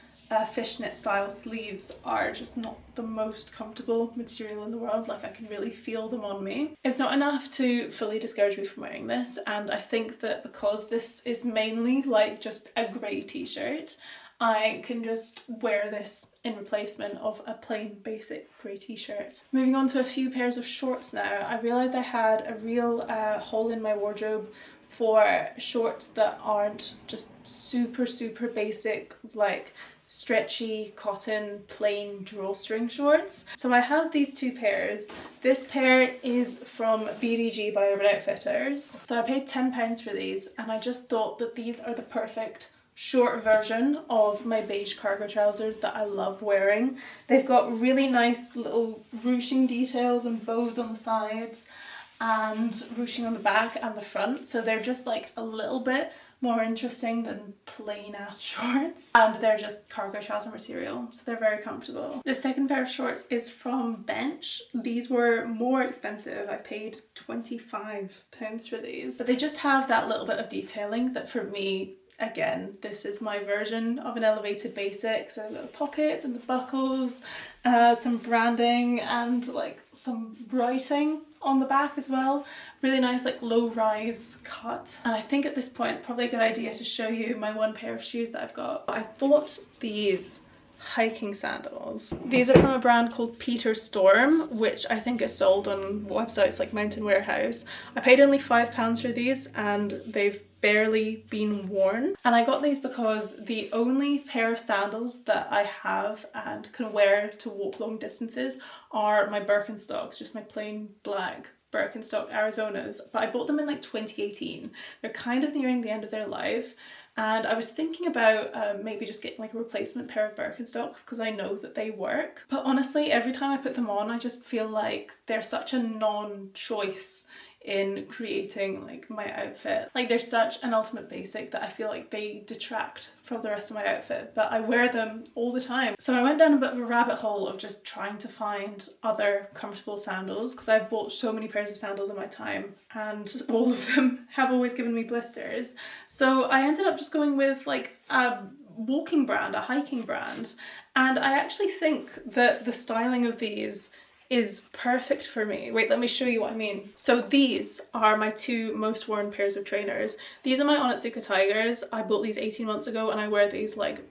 fishnet style sleeves are just not the most comfortable material in the world. Like, I can really feel them on me. It's not enough to fully discourage me from wearing this, and I think that because this is mainly like just a grey t-shirt, I can just wear this in replacement of a plain basic grey t-shirt. Moving on to a few pairs of shorts now. I realised I had a real hole in my wardrobe for shorts that aren't just super basic, like stretchy cotton plain drawstring shorts. So I have these two pairs. This pair is from BDG by Urban Outfitters. So I paid £10 for these and I just thought that these are the perfect short version of my beige cargo trousers that I love wearing. They've got really nice little ruching details and bows on the sides and ruching on the back and the front, so they're just like a little bit more interesting than plain ass shorts, and they're just cargo trouser material, so they're very comfortable. The second pair of shorts is from Bench. These were more expensive. I paid £25 for these, but they just have that little bit of detailing that for me, again, this is my version of an elevated basic. So the pockets and the buckles, some branding and like some writing on the back as well. Really nice like low rise cut. And I think at this point probably a good idea to show you my one pair of shoes that I've got. I bought these hiking sandals. These are from a brand called Peter Storm, which I think is sold on websites like Mountain Warehouse. I paid only £5 for these and they've barely been worn, and I got these because the only pair of sandals that I have and can wear to walk long distances are my Birkenstocks, just my plain black Birkenstock Arizonas, but I bought them in like 2018. They're kind of nearing the end of their life, and I was thinking about maybe just getting like a replacement pair of Birkenstocks because I know that they work, but honestly every time I put them on I just feel like they're such a non-choice in creating like my outfit. Like, they're such an ultimate basic that I feel like they detract from the rest of my outfit, but I wear them all the time. So I went down a bit of a rabbit hole of just trying to find other comfortable sandals because I've bought so many pairs of sandals in my time and all of them have always given me blisters. So I ended up just going with like a walking brand, a hiking brand, and I actually think that the styling of these is perfect for me. Wait, let me show you what I mean. So these are my two most worn pairs of trainers. These are my Onitsuka Tigers. I bought these 18 months ago and I wear these like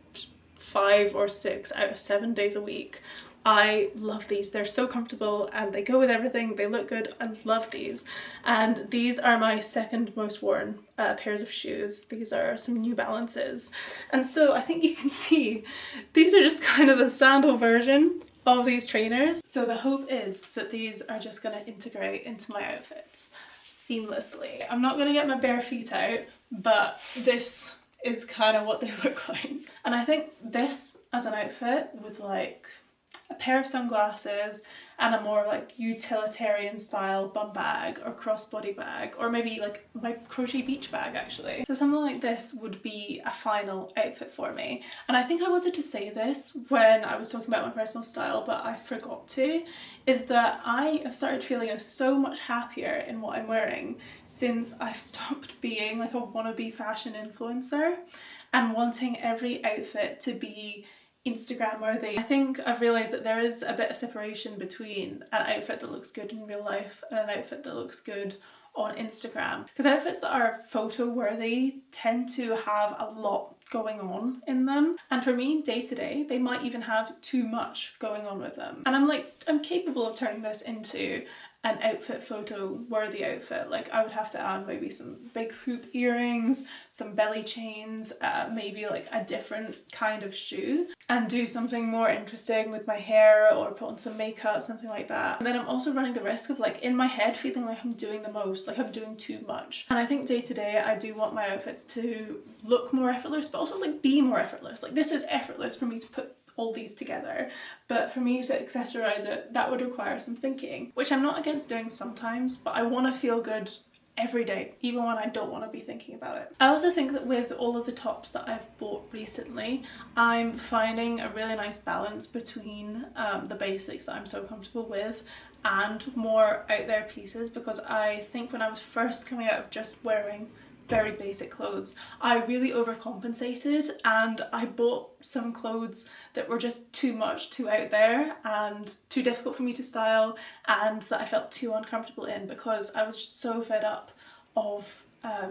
5 or 6 out of 7 days a week. I love these. They're so comfortable and they go with everything. They look good. I love these. And these are my second most worn pairs of shoes. These are some New Balances. And so I think you can see these are just kind of the sandal version of these trainers. So the hope is that these are just going to integrate into my outfits seamlessly. I'm not going to get my bare feet out, but this is kind of what they look like. And I think this as an outfit with like a pair of sunglasses and a more like utilitarian style bum bag or crossbody bag, or maybe like my crochet beach bag actually. So something like this would be a final outfit for me. And I think I wanted to say this when I was talking about my personal style, but I forgot to, is that I have started feeling so much happier in what I'm wearing since I've stopped being like a wannabe fashion influencer and wanting every outfit to be Instagram worthy. I think I've realised that there is a bit of separation between an outfit that looks good in real life and an outfit that looks good on Instagram. Because outfits that are photo worthy tend to have a lot going on in them, and for me, day to day, they might even have too much going on with them. And I'm capable of turning this into an outfit photo worthy outfit. Like, I would have to add maybe some big hoop earrings, some belly chains, maybe like a different kind of shoe, and do something more interesting with my hair, or put on some makeup, something like that. And then I'm also running the risk of, like, in my head feeling like I'm doing the most, like I'm doing too much. And I think day to day I do want my outfits to look more effortless, but also like be more effortless. Like, this is effortless for me to put all these together, but for me to accessorize it, that would require some thinking, which I'm not against doing sometimes, but I want to feel good every day, even when I don't want to be thinking about it. I also think that with all of the tops that I've bought recently, I'm finding a really nice balance between the basics that I'm so comfortable with and more out there pieces, because I think when I was first coming out of just wearing very basic clothes, I really overcompensated, and I bought some clothes that were just too much, too out there, and too difficult for me to style, and that I felt too uncomfortable in, because I was just so fed up of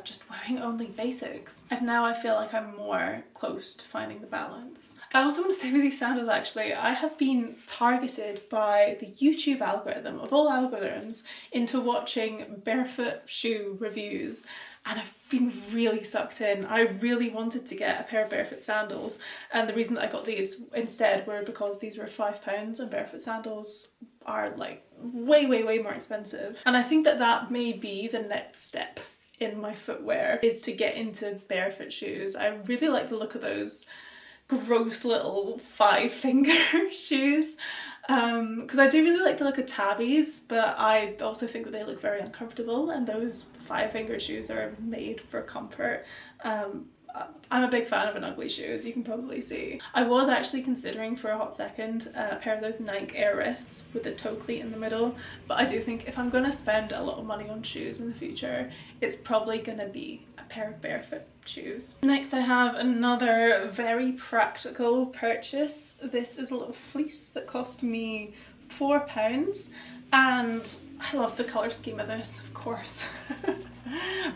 just wearing only basics. And now I feel like I'm more close to finding the balance. I also want to say with these sandals, actually, I have been targeted by the YouTube algorithm, of all algorithms, into watching barefoot shoe reviews, and I've been really sucked in. I really wanted to get a pair of barefoot sandals, and the reason that I got these instead were because these were £5, and barefoot sandals are like way more expensive. And I think that that may be the next step in my footwear, is to get into barefoot shoes. I really like the look of those gross little 5-finger shoes, because I do really like the look of tabbies, but I also think that they look very uncomfortable, and those 5-finger shoes are made for comfort. I'm a big fan of an ugly shoe, as you can probably see. I was actually considering for a hot second a pair of those Nike Air Rifts with the toe cleat in the middle, but I do think if I'm going to spend a lot of money on shoes in the future, it's probably going to be a pair of barefoot shoes. Next I have another very practical purchase. This is a little fleece that cost me £4, and I love the colour scheme of this, of course.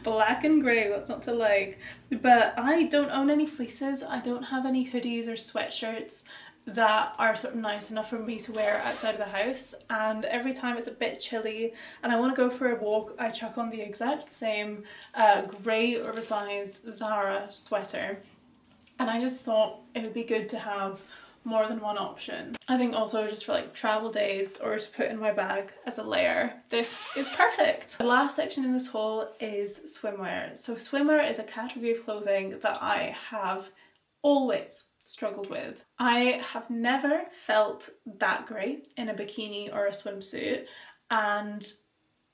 Black and grey, what's not to like? But I don't own any fleeces. I don't have any hoodies or sweatshirts that are sort of nice enough for me to wear outside of the house, and every time it's a bit chilly and I want to go for a walk, I chuck on the exact same grey oversized Zara sweater, and I just thought it would be good to have more than one option. I think also just for like travel days, or to put in my bag as a layer, this is perfect. The last section in this haul is swimwear. So swimwear is a category of clothing that I have always struggled with. I have never felt that great in a bikini or a swimsuit, and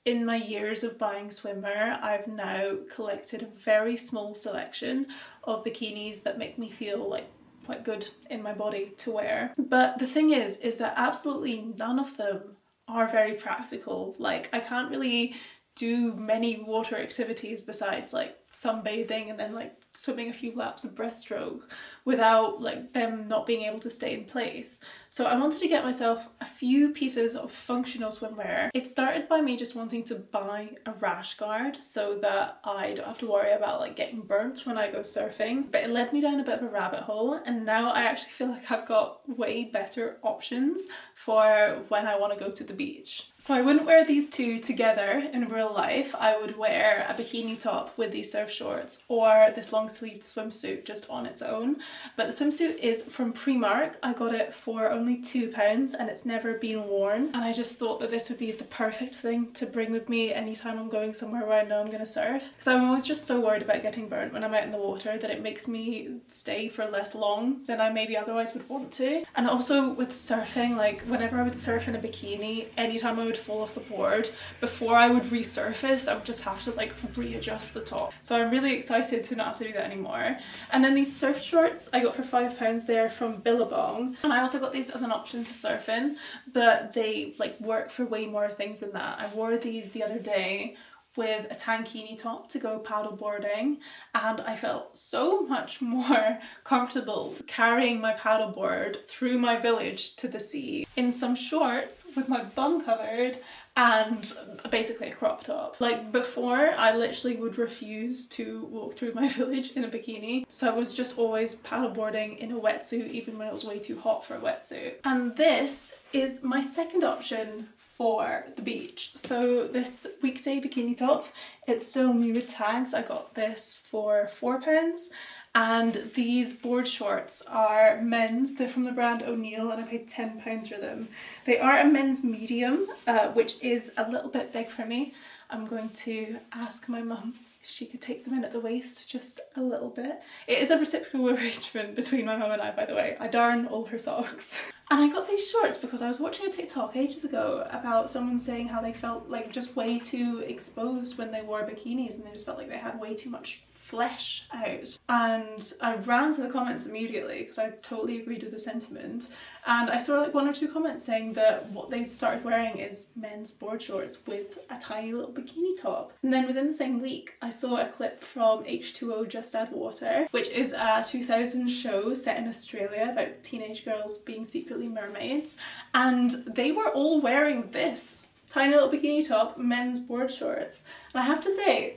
in my years of buying swimwear, I've now collected a very small selection of bikinis that make me feel like quite good in my body to wear. But the thing is that absolutely none of them are very practical. Like, I can't really do many water activities besides like sunbathing and then like swimming a few laps of breaststroke without like them not being able to stay in place. So I wanted to get myself a few pieces of functional swimwear. It started by me just wanting to buy a rash guard so that I don't have to worry about like getting burnt when I go surfing, but it led me down a bit of a rabbit hole, and now I actually feel like I've got way better options for when I want to go to the beach. So I wouldn't wear these two together in real life. I would wear a bikini top with these surf shorts, or this long sleeved swimsuit just on its own. But the swimsuit is from Primark. I got it for only £2 and it's never been worn, and I just thought that this would be the perfect thing to bring with me anytime I'm going somewhere where I know I'm going to surf, because I'm always just so worried about getting burnt when I'm out in the water that it makes me stay for less long than I maybe otherwise would want to. And also with surfing, like whenever I would surf in a bikini, anytime I would fall off the board, before I would resurface I would just have to like readjust the top. So I'm really excited to not have to do that anymore. And then these surf shorts I got for £5 there from Billabong, and I also got these as an option to surf in, but they like work for way more things than that. I wore these the other day with a tankini top to go paddleboarding, and I felt so much more comfortable carrying my paddleboard through my village to the sea in some shorts with my bum covered and basically a crop top. Like before, I literally would refuse to walk through my village in a bikini, so I was just always paddleboarding in a wetsuit even when it was way too hot for a wetsuit. And this is my second option for the beach. So this weekday bikini top, it's still new with tags. I got this for £4, and these board shorts are men's. They're from the brand O'Neill and I paid £10 for them. They are a men's medium, which is a little bit big for me. I'm going to ask my mum if she could take them in at the waist just a little bit. It is a reciprocal arrangement between my mum and I, by the way. I darn all her socks. And I got these shorts because I was watching a TikTok ages ago about someone saying how they felt like just way too exposed when they wore bikinis, and they just felt like they had way too much flesh out. And I ran to the comments immediately because I totally agreed with the sentiment, and I saw like 1 or 2 comments saying that what they started wearing is men's board shorts with a tiny little bikini top. And then within the same week I saw a clip from H2O Just Add Water, which is a 2000 show set in Australia about teenage girls being secretly mermaids, and they were all wearing this tiny little bikini top, men's board shorts. And I have to say,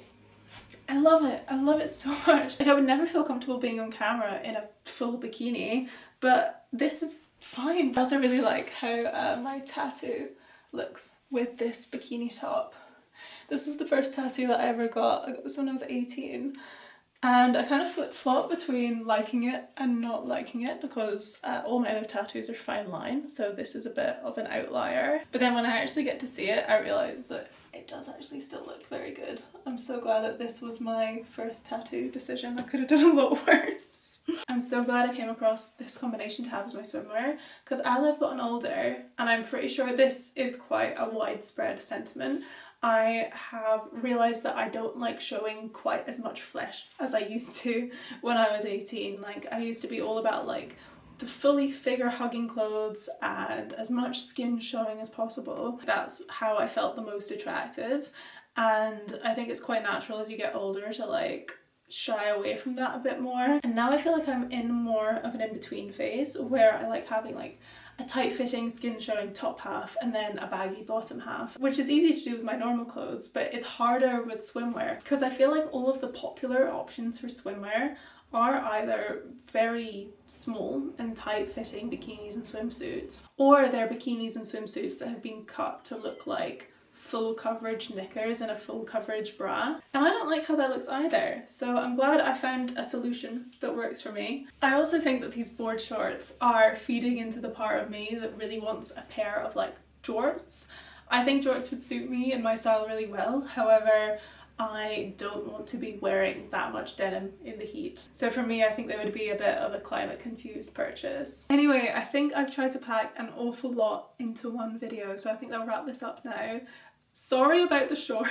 I love it. I love it so much. Like I would never feel comfortable being on camera in a full bikini, but this is fine. I also really like how my tattoo looks with this bikini top. This was the first tattoo that I ever got. I got this when I was 18. And I kind of flip-flop between liking it and not liking it because all my other tattoos are fine line, so this is a bit of an outlier. But then when I actually get to see it, I realise that it does actually still look very good. I'm so glad that this was my first tattoo decision. I could have done a lot worse. I'm so glad I came across this combination tab as my swimwear, because as I've gotten older, and I'm pretty sure this is quite a widespread sentiment, I have realised that I don't like showing quite as much flesh as I used to when I was 18. Like I used to be all about like the fully figure hugging clothes and as much skin showing as possible. That's how I felt the most attractive, and I think it's quite natural as you get older to like shy away from that a bit more. And now I feel like I'm in more of an in-between phase where I like having like a tight-fitting skin showing top half and then a baggy bottom half, which is easy to do with my normal clothes, but it's harder with swimwear because I feel like all of the popular options for swimwear are either very small and tight-fitting bikinis and swimsuits, or they're bikinis and swimsuits that have been cut to look like full coverage knickers and a full coverage bra, and I don't like how that looks either, so I'm glad I found a solution that works for me. I also think that these board shorts are feeding into the part of me that really wants a pair of like jorts. I think jorts would suit me and my style really well, however I don't want to be wearing that much denim in the heat. So for me, I think they would be a bit of a climate confused purchase. Anyway, I think I've tried to pack an awful lot into one video, so I think I'll wrap this up now. Sorry about the shorts.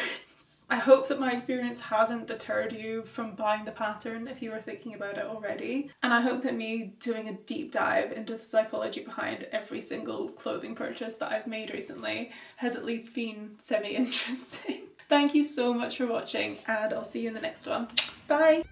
I hope that my experience hasn't deterred you from buying the pattern if you were thinking about it already. And I hope that me doing a deep dive into the psychology behind every single clothing purchase that I've made recently has at least been semi-interesting. Thank you so much for watching, and I'll see you in the next one. Bye!